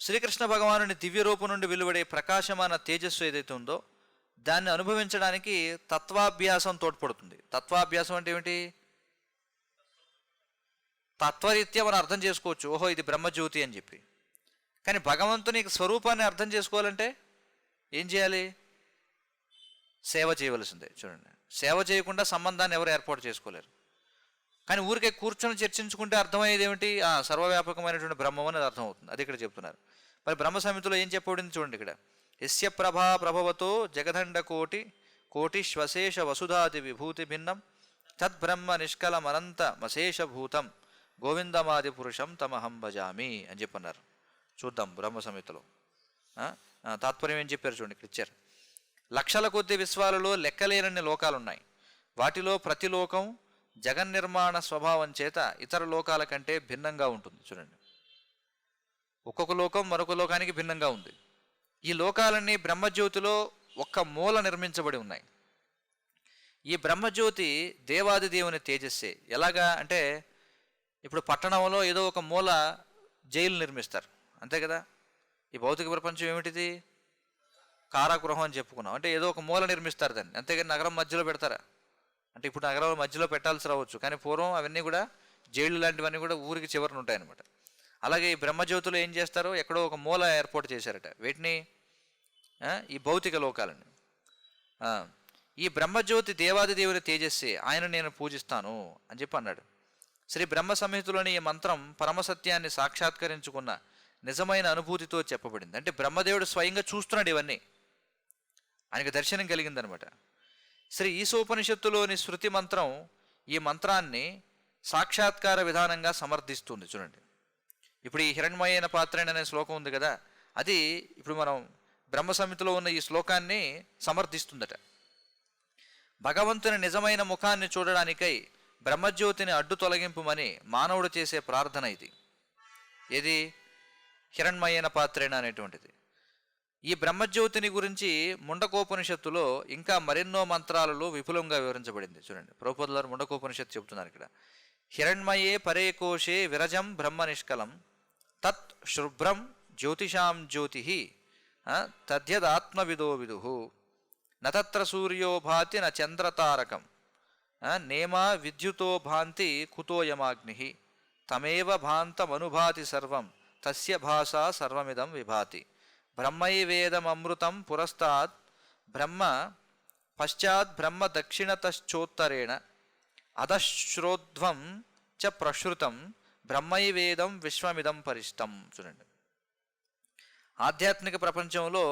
శ్రీకృష్ణ భగవానుని దివ్య రూపం నుండి వెలువడే ప్రకాశమాన తేజస్సు ఏదైతే ఉందో దాన్ని అనుభవించడానికి తత్వాభ్యాసం తోడ్పడుతుంది. తత్వాభ్యాసం అంటే ఏమిటి? తత్వరీత్యా మనం అర్థం చేసుకోవచ్చు, ఓహో ఇది బ్రహ్మజ్యోతి అని చెప్పి. కానీ భగవంతుని స్వరూపాన్ని అర్థం చేసుకోవాలంటే ఏం చేయాలి? సేవ చేయవలసిందే. చూడండి, సేవ చేయకుండా సంబంధాన్ని ఎవరు ఏర్పాటు చేసుకోలేరు. కానీ ఊరికే కూర్చొని చర్చించుకుంటే అర్థమయ్యేది ఏమిటి? సర్వవ్యాపకమైనటువంటి బ్రహ్మం అనేది అర్థమవుతుంది. అది ఇక్కడ చెప్తున్నారు. మరి బ్రహ్మ సంహితలో ఏం చెప్పబడింది చూడండి. ఇక్కడ యస్య ప్రభా ప్రభవతో జగదండ కోటి శ్వశేష వసుధాది విభూతి భిన్నం తద్బ్రహ్మ నిష్కలమనంత మశేషభూతం గోవిందమాది పురుషం తమహం భజామి అని చెప్పన్నారు. చూద్దాం బ్రహ్మ సంహితలో తాత్పర్యం ఏం చెప్పారు చూడండి. ఇక్కడ ఇచ్చారు. లక్షల కొద్ది విశ్వాలలో లెక్కలేనన్ని లోకాలున్నాయి. వాటిలో ప్రతి లోకం జగన్నిర్మాణ స్వభావం చేత ఇతర లోకాల కంటే భిన్నంగా ఉంటుంది. చూడండి, ఒక్కొక్క లోకం మరొక లోకానికి భిన్నంగా ఉంది. ఈ లోకాలన్నీ బ్రహ్మజ్యోతిలో ఒక్క మూల నిర్మించబడి ఉన్నాయి. ఈ బ్రహ్మజ్యోతి దేవాది దేవుని తేజస్సే. ఎలాగా అంటే ఇప్పుడు పట్టణంలో ఏదో ఒక మూల జైలు నిర్మిస్తారు, అంతే కదా. ఈ భౌతిక ప్రపంచం ఏమిటిది? కారాగృహం అని చెప్పుకున్నాం. అంటే ఏదో ఒక మూల నిర్మిస్తారు దాన్ని, అంతేగాని నగరం మధ్యలో పెడతారా? అంటే ఇప్పుడు నగరం మధ్యలో పెట్టాల్సి రావచ్చు, కానీ పూర్వం అవన్నీ కూడా జైళ్ళు లాంటివన్నీ కూడా ఊరికి చివరన ఉంటాయన్నమాట. అలాగే ఈ బ్రహ్మజ్యోతులు ఏం చేస్తారో ఎక్కడో ఒక మూల ఏర్పాటు చేశారట. వీటిని ఈ భౌతిక లోకాలని. ఈ బ్రహ్మజ్యోతి దేవాది దేవుని తేజస్సే, ఆయన నేను పూజిస్తాను అని చెప్పి అన్నాడు. శ్రీ బ్రహ్మ సంహితలోని ఈ మంత్రం పరమసత్యాన్ని సాక్షాత్కరించుకున్న నిజమైన అనుభూతితో చెప్పబడింది. అంటే బ్రహ్మదేవుడు స్వయంగా చూస్తున్నాడు ఇవన్నీ, ఆయనకు దర్శనం కలిగిందనమాట. శ్రీ ఈశోపనిషత్తులోని శృతి మంత్రం ఈ మంత్రాన్ని సాక్షాత్కార విధానంగా సమర్థిస్తుంది. చూడండి, ఇప్పుడు ఈ హిరణ్మయైన పాత్రేణ అనే శ్లోకం ఉంది కదా, అది ఇప్పుడు మనం బ్రహ్మ సంహితలో ఉన్న ఈ శ్లోకాన్ని సమర్థిస్తుందట. భగవంతుని నిజమైన ముఖాన్ని చూడడానికై బ్రహ్మజ్యోతిని అడ్డు తొలగింపుమని మానవుడు చేసే ప్రార్థన ఇది. ఏది? హిరణ్మయైన పాత్రేణ అనేటువంటిది. ఈ బ్రహ్మజ్యోతిని గురించి ముండకోపనిషత్తులో ఇంకా మరెన్నో మంత్రాలలో విపులంగా వివరించబడింది. చూడండి, ప్రభుపాదుల ముండకోపనిషత్తు చెబుతున్నారు ఇక్కడ. హిరణ్మయే పరే కోశే విరజం బ్రహ్మ నిష్కలం తత్ శుభ్రం జ్యోతిషాం జ్యోతి తద్యదాత్మవిదో విదుహు నత్ర సూర్యో భాతి న చంద్రతారకం నేమా విద్యుతో భాంతి కుతోయమాగ్ని తమేవ భాంతమనుభాతి సర్వం తస్య భాషా సర్వమిదం విభాతి బ్రహ్మైవేదమమృతం పురస్తాద్ బ్రహ్మ పశ్చాత్ బ్రహ్మ దక్షిణతశ్చోత్తరేణ అధశ్రోధ్వం చ ప్రశ్రుతం బ్రహ్మైవేదం విశ్వమిదం పరిష్టం. చూడండి, ఆధ్యాత్మిక ప్రపంచంలో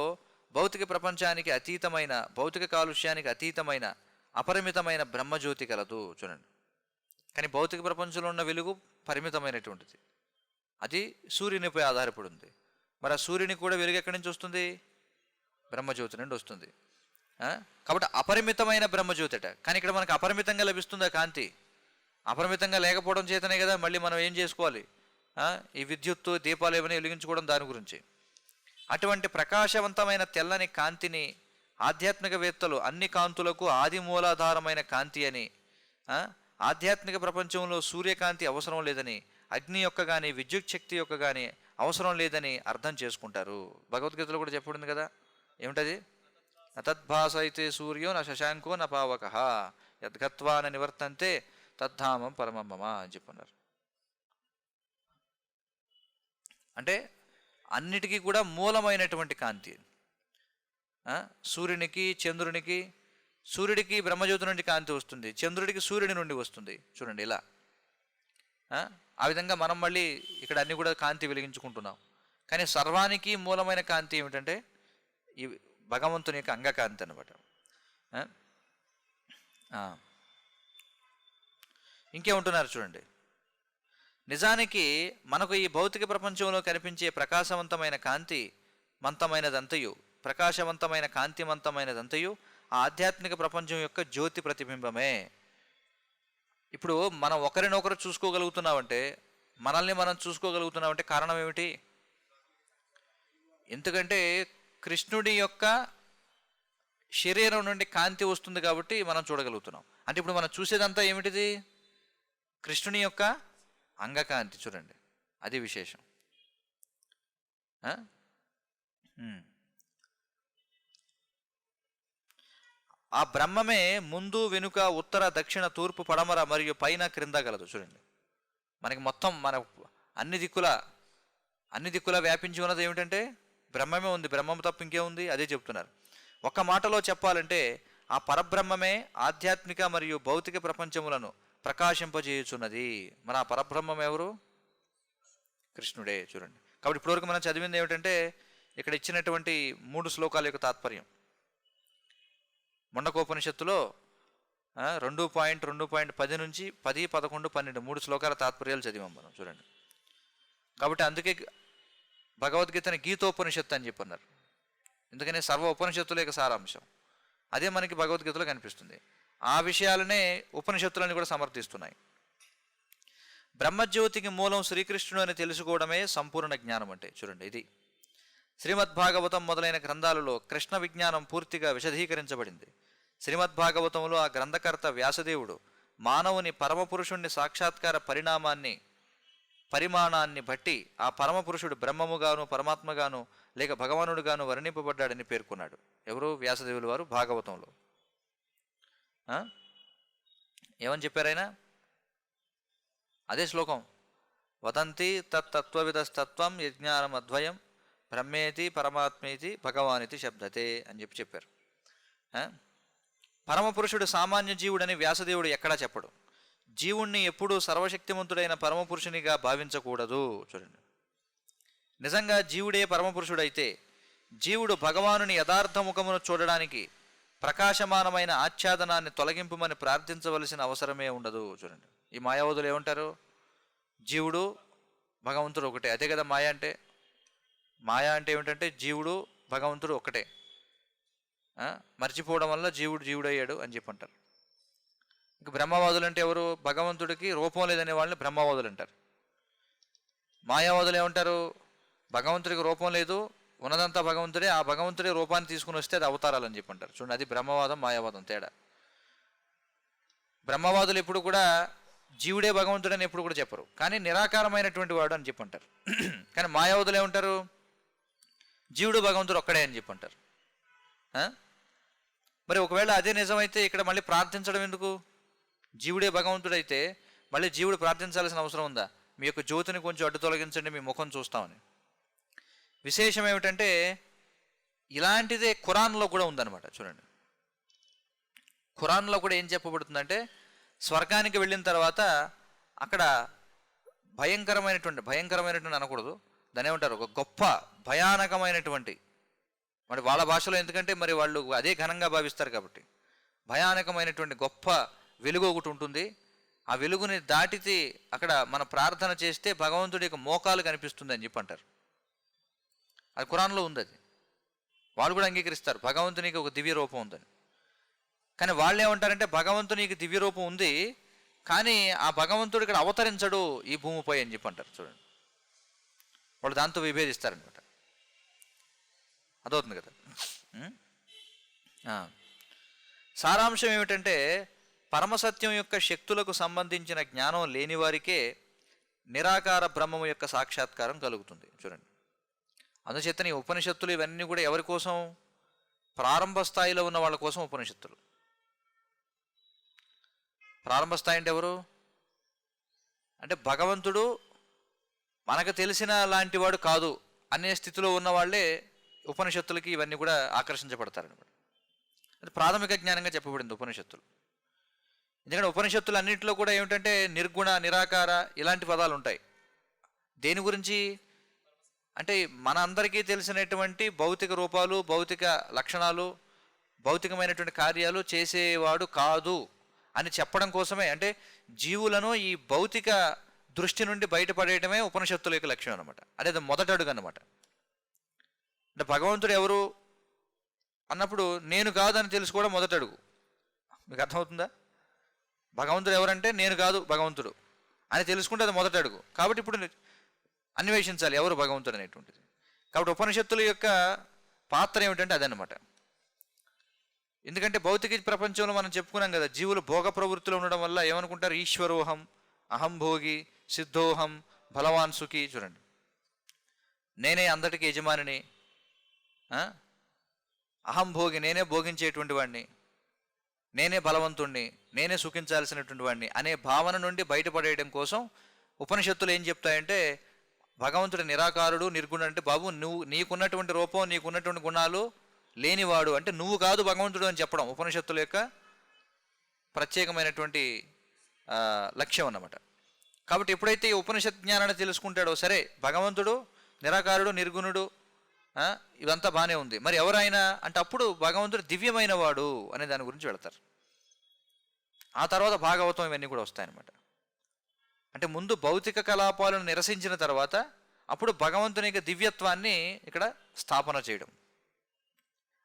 భౌతిక ప్రపంచానికి అతీతమైన, భౌతిక కాలుష్యానికి అతీతమైన అపరిమితమైన బ్రహ్మజ్యోతి కలదు. చూడండి, కానీ భౌతిక ప్రపంచంలో ఉన్న వెలుగు పరిమితమైనటువంటిది, అది సూర్యునిపై ఆధారపడి ఉంది. మరి ఆ సూర్యునికి కూడా వెలుగు ఎక్కడి నుంచి వస్తుంది? బ్రహ్మజ్యోతి నుండి వస్తుంది. కాబట్టి అపరిమితమైన బ్రహ్మజ్యోతి అట. కానీ ఇక్కడ మనకు అపరిమితంగా లభిస్తుంది ఆ కాంతి. అపరిమితంగా లేకపోవడం చేతనే కదా మళ్ళీ మనం ఏం చేసుకోవాలి? ఈ విద్యుత్తు దీపాలు ఏమైనా వెలిగించుకోవడం దాని గురించి. అటువంటి ప్రకాశవంతమైన తెల్లని కాంతిని ఆధ్యాత్మికవేత్తలు అన్ని కాంతులకు ఆది మూలాధారమైన కాంతి అని, ఆధ్యాత్మిక ప్రపంచంలో సూర్యకాంతి అవసరం లేదని, అగ్ని యొక్క కానీ విద్యుత్ శక్తి యొక్క కానీ అవసరం లేదని అర్థం చేసుకుంటారు. భగవద్గీతలో కూడా చెప్పబడింది కదా, ఏమిటది? తద్భాసైతే సూర్యో న శశాంకో న పావక యద్గత్వా న నివర్తంతే తద్ధామం పరమం మమ అని చెప్పన్నారు. అంటే అన్నిటికీ కూడా మూలమైనటువంటి కాంతి. సూర్యునికి, చంద్రునికి, సూర్యుడికి బ్రహ్మజ్యోతి నుండి కాంతి వస్తుంది, చంద్రుడికి సూర్యుడి నుండి వస్తుంది. చూడండి ఇలా. ఆ విధంగా మనం మళ్ళీ ఇక్కడ అన్ని కూడా కాంతి వెలిగించుకుంటున్నాం. కానీ సర్వానికి మూలమైన కాంతి ఏమిటంటే ఈ భగవంతుని యొక్క అంగకాంతి అనమాట. ఇంకేముంటున్నారు చూడండి. నిజానికి మనకు ఈ భౌతిక ప్రపంచంలో కనిపించే ప్రకాశవంతమైన కాంతి మంతమైనదంతయు, ప్రకాశవంతమైన కాంతిమంతమైనదంతయు ఆ ఆధ్యాత్మిక ప్రపంచం యొక్క జ్యోతి ప్రతిబింబమే. ఇప్పుడు మనం ఒకరినొకరు చూసుకోగలుగుతున్నామంటే, మనల్ని మనం చూసుకోగలుగుతున్నామంటే కారణం ఏమిటి? ఎందుకంటే కృష్ణుడి యొక్క శరీరం నుండి కాంతి వస్తుంది కాబట్టి మనం చూడగలుగుతున్నాం. అంటే ఇప్పుడు మనం చూసేదంతా ఏమిటిది? కృష్ణుని యొక్క అంగకాంతి. చూడండి, అది విశేషం. ఆ బ్రహ్మమే ముందు, వెనుక, ఉత్తర, దక్షిణ, తూర్పు, పడమర మరియు పైన, క్రింద గలదు. చూడండి, మనకి మొత్తం మన అన్ని దిక్కులా వ్యాపించి ఉన్నది ఏమిటంటే బ్రహ్మమే ఉంది. బ్రహ్మం తప్ప ఇంకేముంది? అదే చెప్తున్నారు. ఒక్క మాటలో చెప్పాలంటే ఆ పరబ్రహ్మమే ఆధ్యాత్మిక మరియు భౌతిక ప్రపంచములను ప్రకాశింపజేయుచున్నది. మన ఆ పరబ్రహ్మం ఎవరు? కృష్ణుడే. చూడండి, కాబట్టి ఇప్పటివరకు మనం చదివింది ఏమిటంటే ఇక్కడ ఇచ్చినటువంటి 3 శ్లోకాల యొక్క తాత్పర్యం. ముండకోపనిషత్తులో 2.10 నుంచి 10, 11, 12 3 శ్లోకాల తాత్పర్యాలు చదివాం మనం. చూడండి, కాబట్టి అందుకే భగవద్గీతని గీతోపనిషత్తు అని చెప్పన్నారు. ఎందుకని సర్వ ఉపనిషత్తుల యొక్క సారాంశం అదే మనకి భగవద్గీతలో కనిపిస్తుంది. ఆ విషయాలనే ఉపనిషత్తులని కూడా సమర్థిస్తున్నాయి. బ్రహ్మజ్యోతికి మూలం శ్రీకృష్ణుడు అని తెలుసుకోవడమే సంపూర్ణ జ్ఞానం అంటే. చూడండి, ఇది శ్రీమద్భాగవతం మొదలైన గ్రంథాలలో కృష్ణ విజ్ఞానం పూర్తిగా విశదీకరించబడింది. శ్రీమద్భాగవతంలో ఆ గ్రంథకర్త వ్యాసదేవుడు మానవుని పరమపురుషుణ్ణి సాక్షాత్కార పరిమాణాన్ని బట్టి ఆ పరమపురుషుడు బ్రహ్మముగాను, పరమాత్మగాను లేక భగవానుడుగాను వర్ణింపబడ్డాడని పేర్కొన్నాడు. ఎవరు? వ్యాసదేవులు వారు భాగవతంలో. ఏమని చెప్పారైనా? అదే శ్లోకం, వదంతి తత్వవిదస్తత్వం యజ్ఞానం అద్వయం బ్రహ్మేతి పరమాత్మేతి భగవానితి శబ్దతే అని చెప్పారు. పరమపురుషుడు సామాన్య జీవుడని వ్యాసదేవుడు ఎక్కడా చెప్పడు. జీవుణ్ణి ఎప్పుడూ సర్వశక్తిమంతుడైన పరమపురుషునిగా భావించకూడదు. చూడండి, నిజంగా జీవుడే పరమపురుషుడైతే జీవుడు భగవానుని యథార్థ ముఖమును చూడడానికి ప్రకాశమానమైన ఆచ్ఛాదనాన్ని తొలగింపుమని ప్రార్థించవలసిన అవసరమే ఉండదు. చూడండి, ఈ మాయావదులు ఏమంటారు? జీవుడు భగవంతుడు ఒకటే. అదే కదా మాయ అంటే. మాయ అంటే ఏమిటంటే జీవుడు భగవంతుడు ఒకటే, మర్చిపోవడం వల్ల జీవుడయ్యాడు అని చెప్పంటారు. ఇంక బ్రహ్మవాదులు అంటే ఎవరు? భగవంతుడికి రూపం లేదనే వాళ్ళని బ్రహ్మవాదులు అంటారు. మాయావాదులు ఏమంటారు? భగవంతుడికి రూపం లేదు, ఉన్నదంతా భగవంతుడే, ఆ భగవంతుడే రూపాన్ని తీసుకుని వస్తే అది అవతారాలని చెప్పంటారు. చూడండి, అది బ్రహ్మవాదం మాయావాదం తేడా. బ్రహ్మవాదులు ఎప్పుడు కూడా జీవుడే భగవంతుడని ఎప్పుడు కూడా చెప్పరు, కానీ నిరాకారమైనటువంటి వాడు అని చెప్పంటారు. కానీ మాయావాదులు ఏమంటారు? జీవుడు భగవంతుడు ఒక్కడే అని చెప్పంటారు. మరి ఒకవేళ అదే నిజమైతే ఇక్కడ మళ్ళీ ప్రార్థించడం ఎందుకు? జీవుడే భగవంతుడైతే మళ్ళీ జీవుడు ప్రార్థించాల్సిన అవసరం ఉందా? మీ యొక్క జ్యోతిని కొంచెం అడ్డు తొలగించండి, మీ ముఖం చూస్తామని. విశేషం ఏమిటంటే ఇలాంటిదే ఖురాన్లో కూడా ఉందన్నమాట. చూడండి, ఖురాన్లో కూడా ఏం చెప్పబడుతుందంటే స్వర్గానికి వెళ్ళిన తర్వాత అక్కడ భయంకరమైనటువంటి అనకూడదు, దాని ఏమంటారు, ఒక గొప్ప భయానకమైనటువంటి, మరి వాళ్ళ భాషలో, ఎందుకంటే మరి వాళ్ళు అదే ఘనంగా భావిస్తారు కాబట్టి, భయానకమైనటువంటి గొప్ప వెలుగు ఒకటి ఉంటుంది. ఆ వెలుగుని దాటితే అక్కడ మన ప్రార్థన చేస్తే భగవంతుడి యొక్క మోకాలు కనిపిస్తుంది అని చెప్పి అంటారు. అది ఖురాన్లో ఉంది. అది వాళ్ళు కూడా అంగీకరిస్తారు, భగవంతునికి ఒక దివ్య రూపం ఉందని. కానీ వాళ్ళు ఏమంటారంటే భగవంతునికి దివ్య రూపం ఉంది, కానీ ఆ భగవంతుడు ఇక్కడ అవతరించడు ఈ భూమిపై అని చెప్పి అంటారు. చూడండి, వాళ్ళు దాంతో విభేదిస్తారనమాట. అదవుతుంది కదా. సారాంశం ఏమిటంటే పరమసత్యం యొక్క శక్తులకు సంబంధించిన జ్ఞానం లేని వారికే నిరాకార బ్రహ్మము యొక్క సాక్షాత్కారం కలుగుతుంది. చూడండి, అందుచేతని ఉపనిషత్తులు ఇవన్నీ కూడా ఎవరి కోసం? ప్రారంభ స్థాయిలో ఉన్న వాళ్ళ కోసం ఉపనిషత్తులు. ప్రారంభ స్థాయి అంటే ఎవరు? అంటే భగవంతుడు మనకు తెలిసిన లాంటి వాడు కాదు అనే స్థితిలో ఉన్న వాళ్ళే ఉపనిషత్తులకి ఇవన్నీ కూడా ఆకర్షించబడతారనమాట. అది ప్రాథమిక జ్ఞానంగా చెప్పబడింది ఉపనిషత్తులు. ఎందుకంటే ఉపనిషత్తులు అన్నింటిలో కూడా ఏమిటంటే నిర్గుణ, నిరాకార ఇలాంటి పదాలు ఉంటాయి. దేని గురించి అంటే మన అందరికీ తెలిసినటువంటి భౌతిక రూపాలు, భౌతిక లక్షణాలు, భౌతికమైనటువంటి కార్యాలు చేసేవాడు కాదు అని చెప్పడం కోసమే. అంటే జీవులను ఈ భౌతిక దృష్టి నుండి బయటపడేయటమే ఉపనిషత్తుల యొక్క లక్ష్యం అనమాట. అదే మొదటి అడుగు అన్నమాట. అంటే భగవంతుడు ఎవరు అన్నప్పుడు నేను కాదని తెలుసుకోవడం మొదటి అడుగు. మీకు అర్థమవుతుందా? భగవంతుడు ఎవరంటే నేను కాదు భగవంతుడు అని తెలుసుకుంటే అది మొదటి అడుగు. కాబట్టి ఇప్పుడు అన్వేషించాలి ఎవరు భగవంతుడు అనేటువంటిది. కాబట్టి ఉపనిషత్తుల యొక్క పాత్ర ఏమిటంటే అదనమాట. ఎందుకంటే భౌతిక ప్రపంచంలో మనం చెప్పుకున్నాం కదా, జీవులు భోగ ప్రవృత్తిలో ఉండడం వల్ల ఏమనుకుంటారు? ఈశ్వరోహం, అహం భోగి, సిద్ధోహం, బలవాన్ సుఖి. చూడండి, నేనే అందరికీ యజమానిని, అహం భోగి నేనే భోగించేటువంటి వాడిని, నేనే బలవంతుణ్ణి, నేనే సుఖించాల్సినటువంటి వాడిని అనే భావన నుండి బయటపడేయడం కోసం ఉపనిషత్తులు ఏం చెప్తాయంటే భగవంతుడు నిరాకారుడు, నిర్గుణుడు. అంటే బాబు నువ్వు నీకున్నటువంటి రూపం, నీకున్నటువంటి గుణాలు లేనివాడు, అంటే నువ్వు కాదు భగవంతుడు అని చెప్పడం ఉపనిషత్తుల యొక్క ప్రత్యేకమైనటువంటి లక్ష్యం అన్నమాట. కాబట్టి ఎప్పుడైతే ఈ ఉపనిషత్ జ్ఞానాన్ని తెలుసుకుంటాడో, సరే భగవంతుడు నిరాకారుడు, నిర్గుణుడు, ఇదంతా బాగానే ఉంది, మరి ఎవరైనా అంటే అప్పుడు భగవంతుడు దివ్యమైన వాడు అనే దాని గురించి వెళతారు. ఆ తర్వాత భాగవతం ఇవన్నీ కూడా వస్తాయన్నమాట. అంటే ముందు భౌతిక కలాపాలను నిరసించిన తర్వాత అప్పుడు భగవంతుని యొక్క దివ్యత్వాన్ని ఇక్కడ స్థాపన చేయడం,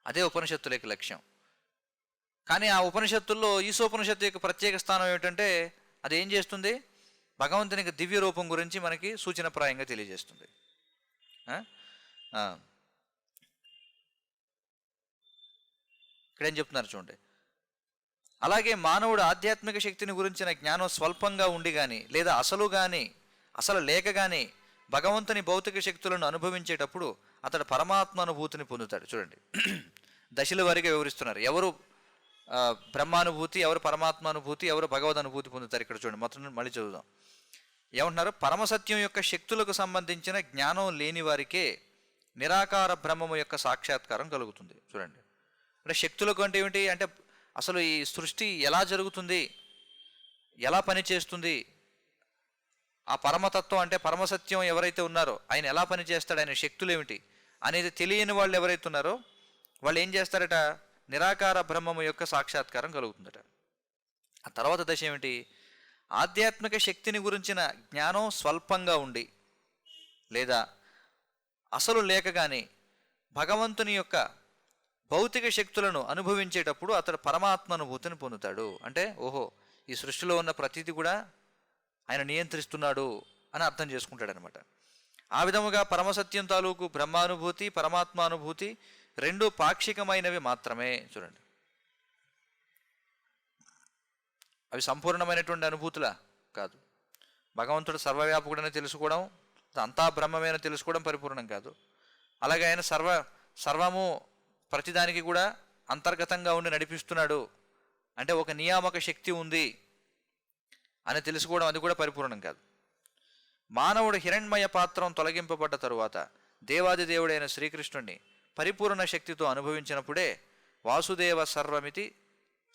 అదే ఉపనిషత్తుల యొక్క లక్ష్యం. కానీ ఆ ఉపనిషత్తుల్లో ఈశోపనిషత్తు యొక్క ప్రత్యేక స్థానం ఏమిటంటే అది ఏం చేస్తుంది? భగవంతుని యొక్క దివ్య రూపం గురించి మనకి సూచనప్రాయంగా తెలియజేస్తుంది. ఇక్కడేం చెప్తున్నారు చూడండి, అలాగే మానవుడు ఆధ్యాత్మిక శక్తిని గురించిన జ్ఞానం స్వల్పంగా ఉండి కానీ లేదా అసలు లేక కానీ భగవంతుని భౌతిక శక్తులను అనుభవించేటప్పుడు అతడు పరమాత్మ అనుభూతిని పొందుతాడు. చూడండి, దశల వారిగా వివరిస్తున్నారు. ఎవరు బ్రహ్మానుభూతి, ఎవరు పరమాత్మానుభూతి, ఎవరు భగవద్ అనుభూతి పొందుతారు. ఇక్కడ చూడండి, మొత్తం మళ్ళీ చదువుదాం. ఏమంటున్నారు? పరమసత్యం యొక్క శక్తులకు సంబంధించిన జ్ఞానం లేని వారికే నిరాకార బ్రహ్మము యొక్క సాక్షాత్కారం కలుగుతుంది. చూడండి, అంటే శక్తులకు అంటే ఏమిటి అంటే అసలు ఈ సృష్టి ఎలా జరుగుతుంది, ఎలా పనిచేస్తుంది, ఆ పరమతత్వం అంటే పరమసత్యం ఎవరైతే ఉన్నారో ఆయన ఎలా పనిచేస్తాడు, ఆయన శక్తులు ఏమిటి అనేది తెలియని వాళ్ళు ఎవరైతే ఉన్నారో వాళ్ళు ఏం చేస్తారట? నిరాకార బ్రహ్మము యొక్క సాక్షాత్కారం కలుగుతుందట. ఆ తర్వాత దశ ఏమిటి? ఆధ్యాత్మిక శక్తిని గురించిన జ్ఞానం స్వల్పంగా ఉండి లేదా అసలు లేక కానీ భగవంతుని యొక్క భౌతిక శక్తులను అనుభవించేటప్పుడు అతడు పరమాత్మ అనుభూతిని పొందుతాడు. అంటే ఓహో, ఈ సృష్టిలో ఉన్న ప్రతిదీ కూడా ఆయన నియంత్రిస్తున్నాడు అని అర్థం చేసుకుంటాడనమాట. ఆ విధముగా పరమసత్యం తాలూకు బ్రహ్మానుభూతి, పరమాత్మానుభూతి రెండు పాక్షికమైనవి మాత్రమే. చూడండి, అవి సంపూర్ణమైనటువంటి అనుభూతులా కాదు. భగవంతుడు సర్వవ్యాపకుడని తెలుసుకోవడం, అంతా బ్రహ్మమేనని తెలుసుకోవడం పరిపూర్ణం కాదు. అలాగే ఆయన సర్వము ప్రతిదానికి కూడా అంతర్గతంగా ఉండి నడిపిస్తున్నాడు అంటే ఒక నియామక శక్తి ఉంది అని తెలుసుకోవడం, అది కూడా పరిపూర్ణం కాదు. మానవుడు హిరణ్మయ పాత్రం తొలగింపబడ్డ తరువాత దేవాది దేవుడైన శ్రీకృష్ణుడిని పరిపూర్ణ శక్తితో అనుభవించినప్పుడే వాసుదేవ సర్వమితి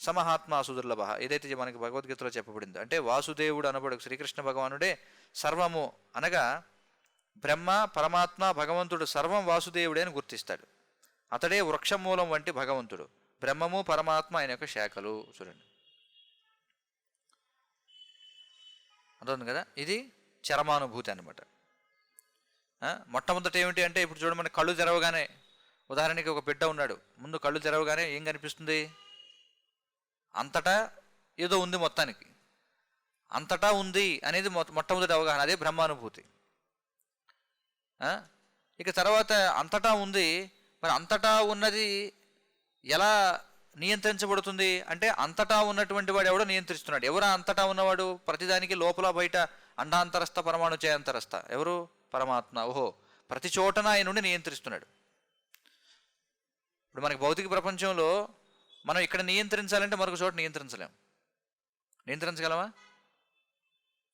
సమహాత్మా సుదుర్లభ, ఏదైతే మనకి భగవద్గీతలో చెప్పబడిందో, అంటే వాసుదేవుడు అనబడు శ్రీకృష్ణ భగవానుడే సర్వము అనగా బ్రహ్మ, పరమాత్మ, భగవంతుడు సర్వం వాసుదేవుడే అని గుర్తిస్తాడు. అతడే వృక్షమూలం వంటి భగవంతుడు, బ్రహ్మము పరమాత్మ ఆయన యొక్క శాఖలు. చూడండి, అర్థం కదా? ఇది చరమానుభూతి అనమాట. మొట్టమొదటి ఏమిటి అంటే ఇప్పుడు చూడండి, మన కళ్ళు తెరవగానే, ఉదాహరణకి ఒక బిడ్డ ఉన్నాడు, ముందు కళ్ళు తెరవగానే ఏం కనిపిస్తుంది? అంతటా ఏదో ఉంది, మొత్తానికి అంతటా ఉంది అనేది మొట్టమొదటి అవగాహన, అదే బ్రహ్మానుభూతి. ఇక తర్వాత అంతటా ఉంది, మరి అంతటా ఉన్నది ఎలా నియంత్రించబడుతుంది అంటే అంతటా ఉన్నటువంటి వాడు ఎవడో నియంత్రిస్తున్నాడు. ఎవరు అంతటా ఉన్నవాడు? ప్రతిదానికి లోపల బయట అండాంతరస్థ పరమాణు చేయంతరస్థ ఎవరు? పరమాత్మ. ఓహో, ప్రతి చోటన ఆయన నుండి నియంత్రిస్తున్నాడు. ఇప్పుడు మనకి భౌతిక ప్రపంచంలో మనం ఇక్కడ నియంత్రించాలంటే మరొక చోట నియంత్రించలేం. నియంత్రించగలమా?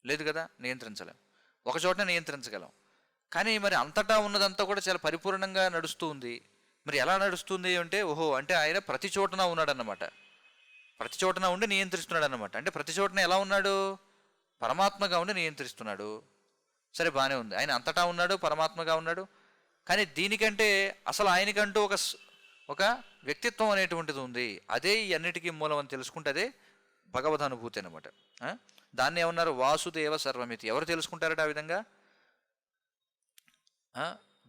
లేదు కదా, నియంత్రించలేం. ఒక చోటనే నియంత్రించగలం. కానీ మరి అంతటా ఉన్నదంతా కూడా చాలా పరిపూర్ణంగా నడుస్తూ ఉంది. మరి ఎలా నడుస్తుంది అంటే, ఓహో అంటే ఆయన ప్రతి చోటన ఉన్నాడన్నమాట. ప్రతి చోటన ఉండి నియంత్రిస్తున్నాడు అన్నమాట. అంటే ప్రతి చోటన ఎలా ఉన్నాడు? పరమాత్మగా ఉండి నియంత్రిస్తున్నాడు. సరే, బాగానే ఉంది. ఆయన అంతటా ఉన్నాడు, పరమాత్మగా ఉన్నాడు. కానీ దీనికంటే అసలు ఆయనకంటూ ఒక వ్యక్తిత్వం అనేటువంటిది ఉంది. అదే ఈ అన్నిటికీ మూలం అని తెలుసుకుంటే అదే భగవద్ అనుభూతి అనమాట. దాన్ని ఏమన్నారు? వాసుదేవ సర్వమితి. ఎవరు తెలుసుకుంటారట ఆ విధంగా?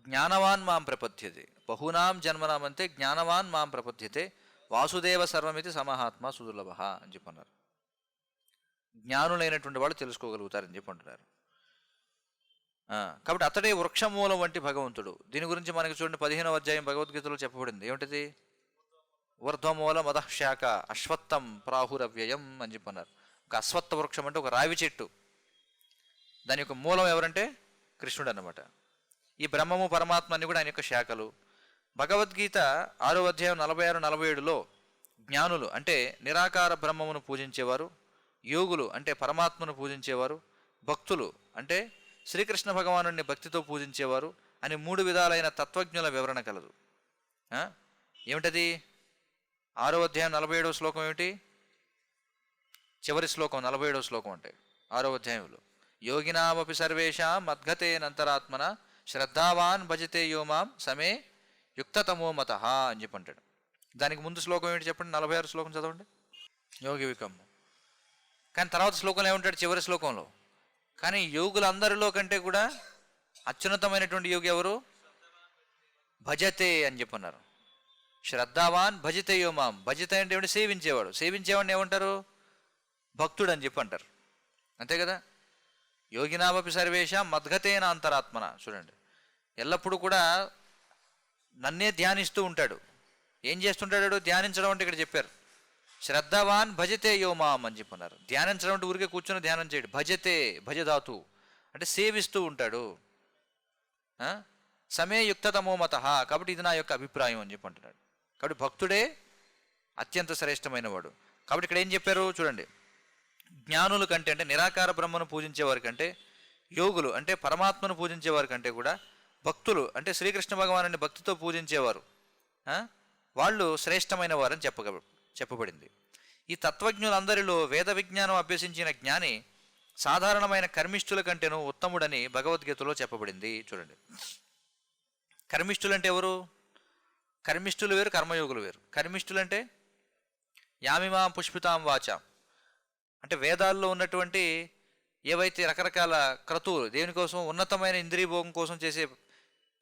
జ్ఞానవాన్ మాం ప్రపద్యతే, బహూనాం జన్మనాం అంతే జ్ఞానవాన్ మాం ప్రపద్యతే, వాసుదేవ సర్వమితి సమహాత్మ సుదుర్లభ అని చెప్పన్నారు. జ్ఞానులైనటువంటి వాళ్ళు తెలుసుకోగలుగుతారని చెప్పి అంటున్నారు. కాబట్టి అతడే వృక్షమూలం వంటి భగవంతుడు. దీని గురించి మనకి చూడండి 15వ అధ్యాయం భగవద్గీతలో చెప్పబడింది. ఏమిటిది? ఊర్ధ్వమూలం అధఃశాఖ అశ్వత్థం ప్రాహురవ్యయం అని చెప్పన్నారు. ఒక అశ్వత్థ వృక్షం అంటే ఒక రావి చెట్టు. దాని యొక్క మూలం ఎవరంటే కృష్ణుడు అన్నమాట. ఈ బ్రహ్మము పరమాత్మ అన్ని కూడా ఆయన యొక్క శాఖలు. భగవద్గీత 6వ అధ్యాయం 46-47లో జ్ఞానులు అంటే నిరాకార బ్రహ్మమును పూజించేవారు, యోగులు అంటే పరమాత్మను పూజించేవారు, భక్తులు అంటే శ్రీకృష్ణ భగవానుడిని భక్తితో పూజించేవారు అని 3 విధాలైన తత్వజ్ఞుల వివరణ కలదు. ఏమిటది? 6వ అధ్యాయం 47వ శ్లోకం ఏమిటి? చివరి శ్లోకం 47వ శ్లోకం అంటే 6వ అధ్యాయంలో యోగినామపి సర్వేషాం మద్గతేనంతరాత్మన శ్రద్ధావాన్ భజతే యోమాం సమే యుక్తతమో మత అని చెప్పి అంటాడు. దానికి ముందు శ్లోకం ఏంటి చెప్పండి? 46 శ్లోకం చదవండి. యోగి వికమ్ము. కానీ తర్వాత శ్లోకంలో ఏమంటాడు? చివరి శ్లోకంలో కానీ యోగులందరిలో కంటే కూడా అత్యున్నతమైనటువంటి యోగి ఎవరు? భజతే అని చెప్పన్నారు. శ్రద్ధావాన్ భజతే యోమాం. భజతే అంటే ఏమిటి? సేవించేవాడు. సేవించేవాడిని ఏమంటారు? భక్తుడు అని చెప్పి అంటారు. అంతే కదా. యోగినామపి సర్వేషాం మద్గతేన అంతరాత్మన. చూడండి, ఎల్లప్పుడూ కూడా నన్నే ధ్యానిస్తూ ఉంటాడు. ఏం చేస్తుంటాడు? ధ్యానించడం అంటే ఇక్కడ చెప్పారు శ్రద్ధావాన్ భజతే యోమాం అని చెప్పన్నారు. ధ్యానించడం అంటే ఊరికే కూర్చొని ధ్యానం చేయడు. భజతే, భజధాతు అంటే సేవిస్తూ ఉంటాడు. సమే యుక్తతమో మత. కాబట్టి ఇది నా యొక్క అభిప్రాయం అని చెప్పి అంటున్నాడు. కాబట్టి భక్తుడే అత్యంత శ్రేష్టమైన వాడు. కాబట్టి ఇక్కడ ఏం చెప్పారు చూడండి, జ్ఞానుల కంటే అంటే నిరాకార బ్రహ్మను పూజించేవారి కంటే, యోగులు అంటే పరమాత్మను పూజించేవారి కంటే కూడా భక్తులు అంటే శ్రీకృష్ణ భగవానుని భక్తితో పూజించేవారు వాళ్ళు శ్రేష్టమైన వారని చెప్పబడింది. ఈ తత్వజ్ఞులందరిలో వేద విజ్ఞానం అభ్యసించిన జ్ఞాని సాధారణమైన కర్మిష్ఠుల కంటేనూ ఉత్తముడని భగవద్గీతలో చెప్పబడింది. చూడండి, కర్మిష్ఠులు అంటే ఎవరు? కర్మిష్ఠులు వేరు, కర్మయోగులు వేరు. కర్మిష్ఠులు అంటే యామిమాం పుష్పితాం వాచాం అంటే వేదాల్లో ఉన్నటువంటి ఏవైతే రకరకాల క్రతువులు దేనికోసం ఉన్నతమైన ఇంద్రియ భోగం కోసం చేసే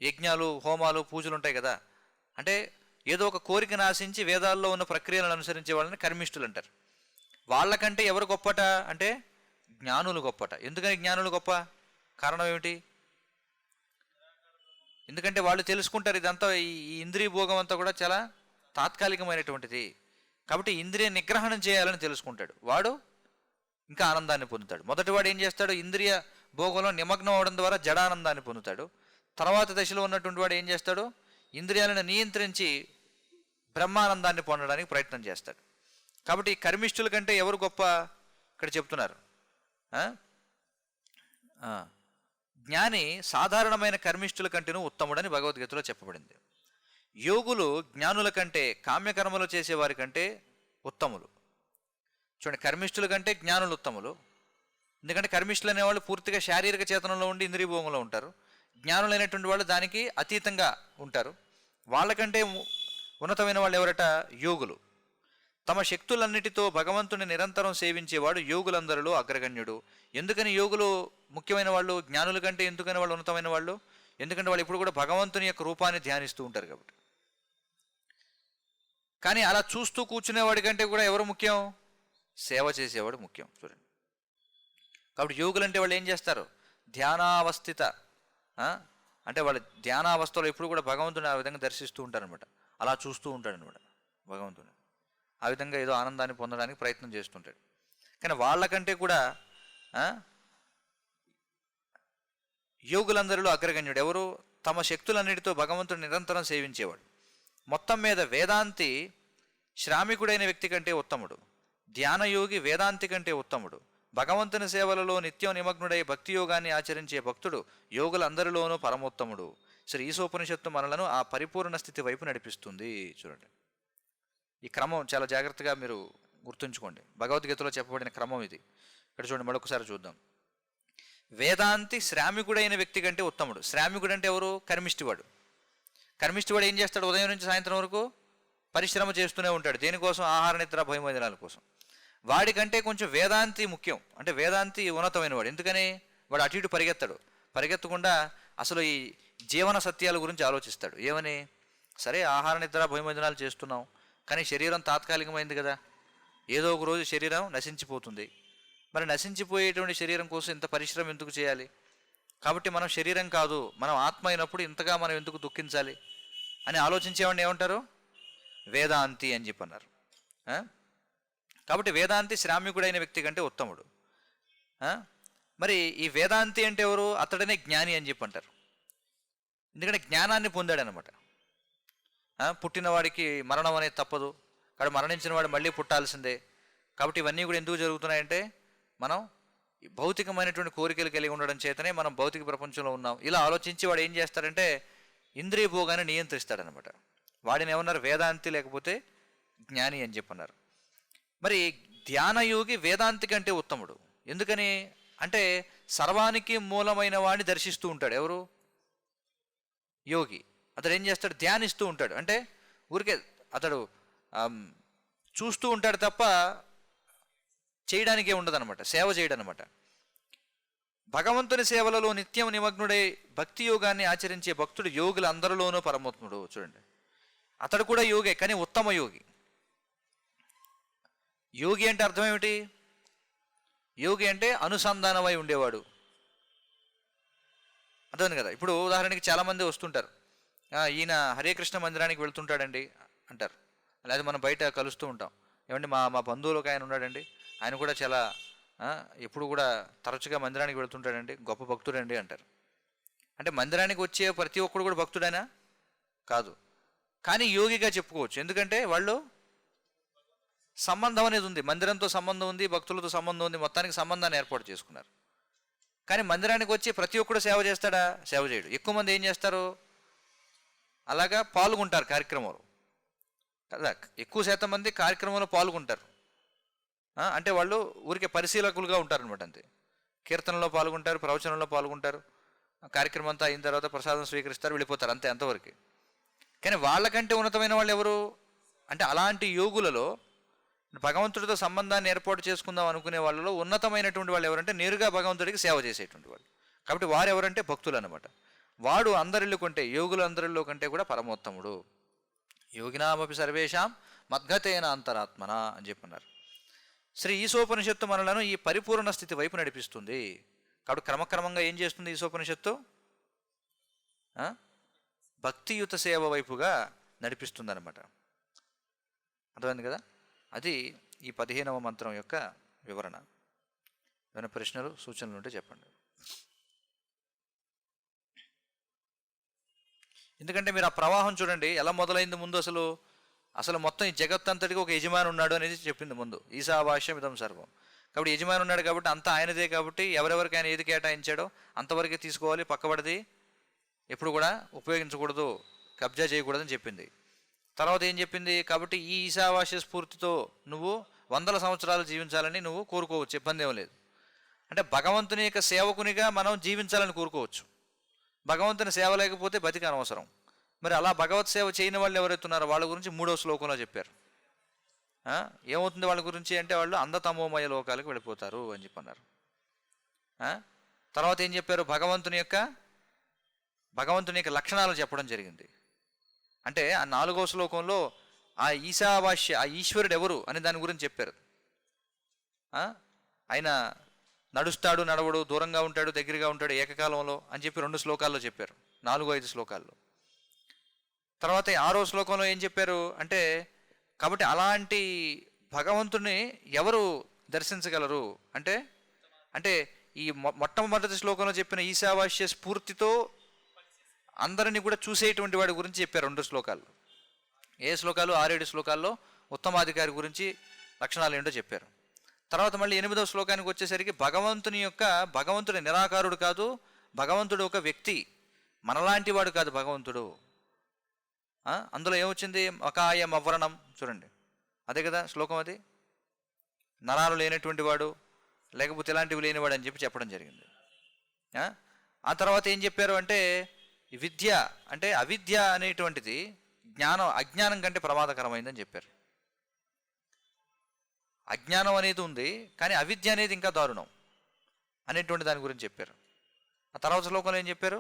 యజ్ఞాలు, హోమాలు, పూజలు ఉంటాయి కదా. అంటే ఏదో ఒక కోరికను ఆశించి వేదాల్లో ఉన్న ప్రక్రియలను అనుసరించే వాళ్ళని కర్మిష్ఠులు అంటారు. వాళ్ళకంటే ఎవరు గొప్పట అంటే జ్ఞానులు గొప్పట. ఎందుకని జ్ఞానులు గొప్ప? కారణం ఏమిటి? ఎందుకంటే వాళ్ళు తెలుసుకుంటారు ఇదంతా ఈ ఇంద్రియ భోగం అంతా కూడా చాలా తాత్కాలికమైనటువంటిది. కాబట్టి ఇంద్రియ నిగ్రహణం చేయాలని తెలుసుకుంటాడు. వాడు ఇంకా ఆనందాన్ని పొందుతాడు. మొదటివాడు ఏం చేస్తాడు? ఇంద్రియ భోగంలో నిమగ్నం అవడం ద్వారా జడానందాన్ని పొందుతాడు. తర్వాత దశలో ఉన్నటువంటి వాడు ఏం చేస్తాడు? ఇంద్రియాలను నియంత్రించి బ్రహ్మానందాన్ని పొందడానికి ప్రయత్నం చేస్తాడు. కాబట్టి కర్మిష్ఠుల కంటే ఎవరు గొప్ప ఇక్కడ చెప్తున్నారు. జ్ఞాని సాధారణమైన కర్మిష్ఠుల కంటేనూ ఉత్తముడని భగవద్గీతలో చెప్పబడింది. యోగులు జ్ఞానుల కంటే కామ్యకర్మలు చేసేవారి కంటే ఉత్తములు. చూడండి, కర్మిష్ఠుల కంటే జ్ఞానులు ఉత్తములు. ఎందుకంటే కర్మిష్ఠులు అనేవాళ్ళు పూర్తిగా శారీరక చేతనంలో ఉండి ఇంద్రియ భోగంలో ఉంటారు. జ్ఞానులైనటువంటి వాళ్ళు దానికి అతీతంగా ఉంటారు. వాళ్ళకంటే ఉన్నతమైన వాళ్ళు ఎవరట? యోగులు. తమ శక్తులన్నిటితో భగవంతుని నిరంతరం సేవించేవాడు యోగులందరిలో అగ్రగణ్యుడు. ఎందుకని యోగులు ముఖ్యమైన వాళ్ళు? జ్ఞానుల కంటే ఎందుకని వాళ్ళు ఉన్నతమైన వాళ్ళు? ఎందుకంటే వాళ్ళు ఇప్పుడు కూడా భగవంతుని యొక్క రూపాన్ని ధ్యానిస్తూ ఉంటారు కాబట్టి. కానీ అలా చూస్తూ కూర్చునేవాడి కంటే కూడా ఎవరు ముఖ్యం? సేవ చేసేవాడు ముఖ్యం. చూడండి, కాబట్టి యోగులు అంటే వాళ్ళు ఏం చేస్తారు? ధ్యానావస్థిత అంటే వాళ్ళ ధ్యానావస్థలో ఎప్పుడు కూడా భగవంతుని ఆ విధంగా దర్శిస్తూ ఉంటారనమాట. అలా చూస్తూ ఉంటాడనమాట భగవంతుని. ఆ విధంగా ఏదో ఆనందాన్ని పొందడానికి ప్రయత్నం చేస్తుంటాడు. కానీ వాళ్ళకంటే కూడా యోగులందరిలో అగ్రగణ్యుడు ఎవరు? తమ శక్తులన్నిటితో భగవంతుడు నిరంతరం సేవించేవాడు. మొత్తం మీద వేదాంతి శ్రామికుడైన వ్యక్తి కంటే ఉత్తముడు, ధ్యానయోగి వేదాంతి కంటే ఉత్తముడు, భగవంతుని సేవలలో నిత్యం నిమగ్నుడై భక్తి యోగాన్ని ఆచరించే భక్తుడు యోగులందరిలోనూ పరమోత్తముడు. శ్రీ ఈశోపనిషత్తు మనలను ఆ పరిపూర్ణ స్థితి వైపు నడిపిస్తుంది. చూడండి, ఈ క్రమం చాలా జాగ్రత్తగా మీరు గుర్తుంచుకోండి. భగవద్గీతలో చెప్పబడిన క్రమం ఇది. ఇక్కడ చూడండి, మరొకసారి చూద్దాం. వేదాంతి శ్రామికుడైన వ్యక్తి కంటే ఉత్తముడు. శ్రామికుడు అంటే ఎవరు? కర్మిష్టివాడు. కర్మిష్టివాడు ఏం చేస్తాడు? ఉదయం నుంచి సాయంత్రం వరకు పరిశ్రమ చేస్తూనే ఉంటాడు. దేనికోసం? ఆహార నిద్ర భయమోదనాల కోసం. వాడికంటే కొంచెం వేదాంతి ముఖ్యం. అంటే వేదాంతి ఉన్నతమైన వాడు. ఎందుకని? వాడు అటు ఇటు పరిగెత్తకుండా అసలు ఈ జీవన సత్యాల గురించి ఆలోచిస్తాడు. ఏమని? సరే, ఆహార నిద్ర భయమోదనాలు చేస్తున్నాం, కానీ శరీరం తాత్కాలికమైంది కదా, ఏదో ఒక రోజు శరీరం నశించిపోతుంది. మరి నశించిపోయేటువంటి శరీరం కోసం ఇంత పరిశ్రమ ఎందుకు చేయాలి? కాబట్టి మనం శరీరం కాదు, మనం ఆత్మ అయినప్పుడు ఇంతగా మనం ఎందుకు దుఃఖించాలి అని ఆలోచించేవాడిని ఏమంటారు? వేదాంతి అని చెప్పన్నారు. కాబట్టి వేదాంతి శ్రామికుడైన వ్యక్తి కంటే ఉత్తముడు. మరి ఈ వేదాంతి అంటే ఎవరు? అతడనే జ్ఞాని అని చెప్పి అంటారు. ఎందుకంటే జ్ఞానాన్ని పొందాడనమాట. పుట్టినవాడికి మరణం అనేది తప్పదు, ఇక్కడ మరణించిన వాడు మళ్ళీ పుట్టాల్సిందే. కాబట్టి ఇవన్నీ కూడా ఎందుకు జరుగుతున్నాయంటే మనం భౌతికమైనటువంటి కోరికలు కలిగి ఉండడం చేతనే మనం భౌతిక ప్రపంచంలో ఉన్నాం. ఇలా ఆలోచించి వాడు ఏం చేస్తాడంటే ఇంద్రియ భోగాన్ని నియంత్రిస్తాడనమాట. వాడిని ఏమన్నారు? వేదాంతి లేకపోతే జ్ఞాని అని చెప్పన్నారు. మరి ధ్యానయోగి వేదాంతి కంటే ఉత్తముడు. ఎందుకని అంటే సర్వానికి మూలమైన వాడిని దర్శిస్తూ ఉంటాడు. ఎవరు? యోగి. అతడు ఏం చేస్తాడు? ధ్యానిస్తూ ఉంటాడు. అంటే ఊరికే అతడు చూస్తూ ఉంటాడు తప్ప చేయడానికే ఉండదన్నమాట, సేవ చేయడం అనమాట. భగవంతుని సేవలలో నిత్యం నిమగ్నుడై భక్తి యోగాన్ని ఆచరించే భక్తుడు యోగులు అందరిలోనూ పరమోత్తముడు. చూడండి, అతడు కూడా యోగే, కానీ ఉత్తమ యోగి. యోగి అంటే అర్థం ఏమిటి? యోగి అంటే అనుసంధానమై ఉండేవాడు. అర్థమైంది కదా? ఇప్పుడు ఉదాహరణకి చాలామంది వస్తుంటారు, ఈయన హరే కృష్ణ మందిరానికి వెళ్తుంటాడండి అంటారు. లేదా మనం బయట కలుస్తూ ఉంటాం, ఏమండి మా బంధువులు ఒక ఆయన ఉన్నాడండి, ఆయన కూడా చాలా ఎప్పుడు కూడా తరచుగా మందిరానికి వెళుతుంటాడండి, గొప్ప భక్తుడండి అంటారు. అంటే మందిరానికి వచ్చే ప్రతి ఒక్కడు కూడా భక్తుడైనా కాదు, కానీ యోగిగా చెప్పుకోవచ్చు. ఎందుకంటే వాళ్ళు సంబంధం అనేది ఉంది, మందిరంతో సంబంధం ఉంది, భక్తులతో సంబంధం ఉంది, మొత్తానికి సంబంధాన్ని ఏర్పాటు చేసుకున్నారు. కానీ మందిరానికి వచ్చి ప్రతి ఒక్కడు సేవ చేస్తాడా? సేవ చేయడు. ఎక్కువ మంది ఏం చేస్తారు? అలాగా పాల్గొంటారు కార్యక్రమంలో కదా. ఎక్కువ శాతం మంది కార్యక్రమంలో పాల్గొంటారు. అంటే వాళ్ళు ఊరికే పరిశీలకులుగా ఉంటారనమాట. అంతే, కీర్తనలో పాల్గొంటారు, ప్రవచనంలో పాల్గొంటారు, కార్యక్రమం అంతా అయిన తర్వాత ప్రసాదం స్వీకరిస్తారు, వెళ్ళిపోతారు, అంతే, అంతవరకు. కానీ వాళ్ళకంటే ఉన్నతమైన వాళ్ళు ఎవరు అంటే అలాంటి యోగులలో భగవంతుడితో సంబంధాన్ని ఏర్పాటు చేసుకుందాం అనుకునే వాళ్ళలో ఉన్నతమైనటువంటి వాళ్ళు ఎవరంటే నేరుగా భగవంతుడికి సేవ చేసేటువంటి వాళ్ళు. కాబట్టి వారు ఎవరంటే భక్తులు అనమాట. వాడు అందరిలో కంటే, యోగులు అందరిలో కంటే కూడా పరమోత్తముడు. యోగినామపి సర్వేషాం మద్గతేన అంతరాత్మన అని చెప్పన్నారు. శ్రీ ఈశోపనిషత్తు మనలను ఈ పరిపూర్ణ స్థితి వైపు నడిపిస్తుంది. కాబట్టి క్రమక్రమంగా ఏం చేస్తుంది ఈశోపనిషత్తు? భక్తియుత సేవ వైపుగా నడిపిస్తుంది అనమాట. అర్థమైంది కదా? అది ఈ 15వ మంత్రం యొక్క వివరణ. ఏమైనా ప్రశ్నలు సూచనలు ఉంటే చెప్పండి. ఎందుకంటే మీరు ఆ ప్రవాహం చూడండి ఎలా మొదలైంది. ముందు అసలు మొత్తం ఈ జగత్తంతటికి ఒక యజమాని ఉన్నాడు అనేది చెప్పింది ముందు. ఈశావాస్యం ఇదం సర్వం. కాబట్టి యజమాని ఉన్నాడు కాబట్టి అంతా ఆయనదే. కాబట్టి ఎవరెవరికి ఆయన ఏది కేటాయించాడో అంతవరకే తీసుకోవాలి, పక్కబడిది ఎప్పుడు కూడా ఉపయోగించకూడదు, కబ్జా చేయకూడదని చెప్పింది. తర్వాత ఏం చెప్పింది? కాబట్టి ఈ ఈశావాస్య స్ఫూర్తితో నువ్వు 100 సంవత్సరాలు జీవించాలని నువ్వు కోరుకోవచ్చు, ఇబ్బంది ఏం లేదు. అంటే భగవంతుని యొక్క సేవకునిగా మనం జీవించాలని కోరుకోవచ్చు. భగవంతుని సేవ లేకపోతే బతికి అనవసరం. మరి అలా భగవత్ సేవ చేయని వాళ్ళు ఎవరైతే ఉన్నారో వాళ్ళ గురించి 3వ శ్లోకంలో చెప్పారు. ఏమవుతుంది వాళ్ళ గురించి అంటే వాళ్ళు అంధతమోమయ లోకాలకు వెళ్ళిపోతారు అని చెప్పన్నారు. తర్వాత ఏం చెప్పారు? భగవంతుని యొక్క లక్షణాలు చెప్పడం జరిగింది. అంటే ఆ 4వ శ్లోకంలో ఆ ఈశావాస్య, ఆ ఈశ్వరుడు ఎవరు అని దాని గురించి చెప్పారు. ఆయన నడుస్తాడు, నడవడు, దూరంగా ఉంటాడు, దగ్గరగా ఉంటాడు, ఏకకాలంలో అని చెప్పి 2 శ్లోకాల్లో చెప్పారు, 4-5 శ్లోకాల్లో. తర్వాత 6వ శ్లోకంలో ఏం చెప్పారు అంటే కాబట్టి అలాంటి భగవంతుని ఎవరు దర్శించగలరు అంటే అంటే ఈ మొట్టమొదటి శ్లోకంలో చెప్పిన ఈశావాస్య స్ఫూర్తితో అందరినీ కూడా చూసేటువంటి వాడి గురించి చెప్పారు 2 శ్లోకాలు. ఏ శ్లోకాలు? 6-7 శ్లోకాల్లో ఉత్తమాధికారి గురించి లక్షణాలు ఏంటో చెప్పారు. తర్వాత మళ్ళీ 8వ శ్లోకానికి వచ్చేసరికి భగవంతుడి నిరాకారుడు కాదు, భగవంతుడు ఒక వ్యక్తి, మనలాంటి వాడు కాదు భగవంతుడు. అందులో ఏమొచ్చింది? అకాయం అవ్రణం, చూడండి అదే కదా శ్లోకం, అది నరాలు లేనటువంటి వాడు, లేకపోతే ఇలాంటివి లేనివాడు అని చెప్పడం జరిగింది. ఆ తర్వాత ఏం చెప్పారు అంటే విద్య అంటే అవిద్య అనేటువంటిది అజ్ఞానం కంటే ప్రమాదకరమైందని చెప్పారు. అజ్ఞానం అనేది ఉంది, కానీ అవిద్య అనేది ఇంకా దారుణం అనేటువంటి దాని గురించి చెప్పారు. ఆ తర్వాత శ్లోకంలో ఏం చెప్పారు?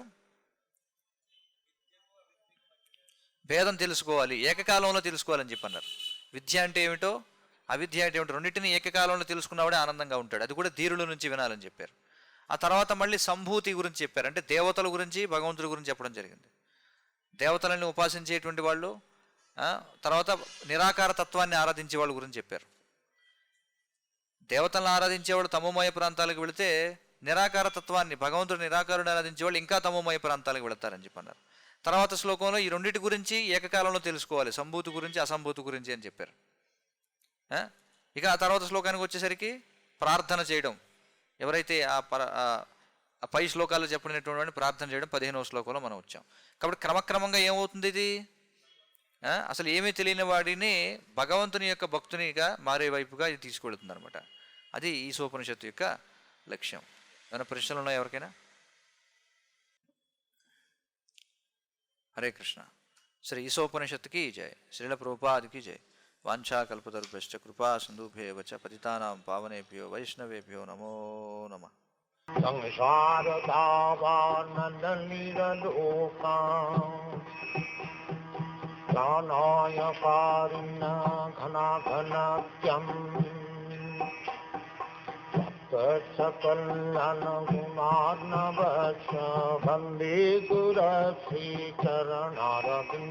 భేదం తెలుసుకోవాలి, ఏకకాలంలో తెలుసుకోవాలని చెప్పన్నారు. విద్య అంటే ఏమిటో, అవిద్య అంటే ఏమిటో రెండింటినీ ఏకకాలంలో తెలుసుకున్నవాడే ఆనందంగా ఉంటాడు. అది కూడా ధీరుల నుంచి వినాలని చెప్పారు. ఆ తర్వాత మళ్ళీ సంభూతి గురించి చెప్పారు. అంటే దేవతల గురించి భగవంతుడి గురించి చెప్పడం జరిగింది. దేవతలని ఉపాసించేటువంటి వాళ్ళు, తర్వాత నిరాకార తత్వాన్ని ఆరాధించే వాళ్ళ గురించి చెప్పారు. దేవతలను ఆరాధించేవాళ్ళు తమోమయ ప్రాంతాలకు వెళితే, నిరాకార తత్వాన్ని భగవంతుడు నిరాకారుని ఆరాధించేవాళ్ళు ఇంకా తమోమయ ప్రాంతాలకు వెళతారని చెప్పన్నారు. తర్వాత శ్లోకంలో ఈ రెండింటి గురించి ఏకకాలంలో తెలుసుకోవాలి, సంభూతి గురించి అసంభూతి గురించి అని చెప్పారు. ఇక ఆ తర్వాత శ్లోకానికి వచ్చేసరికి ప్రార్థన చేయడం, ఎవరైతే ఆ పై శ్లోకాల్లో చెప్పినటువంటి ప్రార్థన చేయడం 15వ శ్లోకంలో మనం వచ్చాం. కాబట్టి క్రమక్రమంగా ఏమవుతుంది ఇది? అసలు ఏమీ తెలియని వాడిని భగవంతుని యొక్క భక్తునిగా మారే వైపుగా ఇది తీసుకెళ్తుంది అనమాట. అది ఈశోపనిషత్తు యొక్క లక్ష్యం. ఏమైనా ప్రశ్నలు ఉన్నాయా ఎవరికైనా? హరే కృష్ణ. శ్రీ ఈశోపనిషత్తుకి జై, శ్రీల ప్రభుపాదికి జై. వాంఛాకల్పతరుభ్యశ్చ కృపా సింధుభ్యేవ చ పతితానాం పావనేభ్యో వైష్ణవేభ్యో నమో నమః. सकल वंदे गुरु श्री चरणारविंदम्.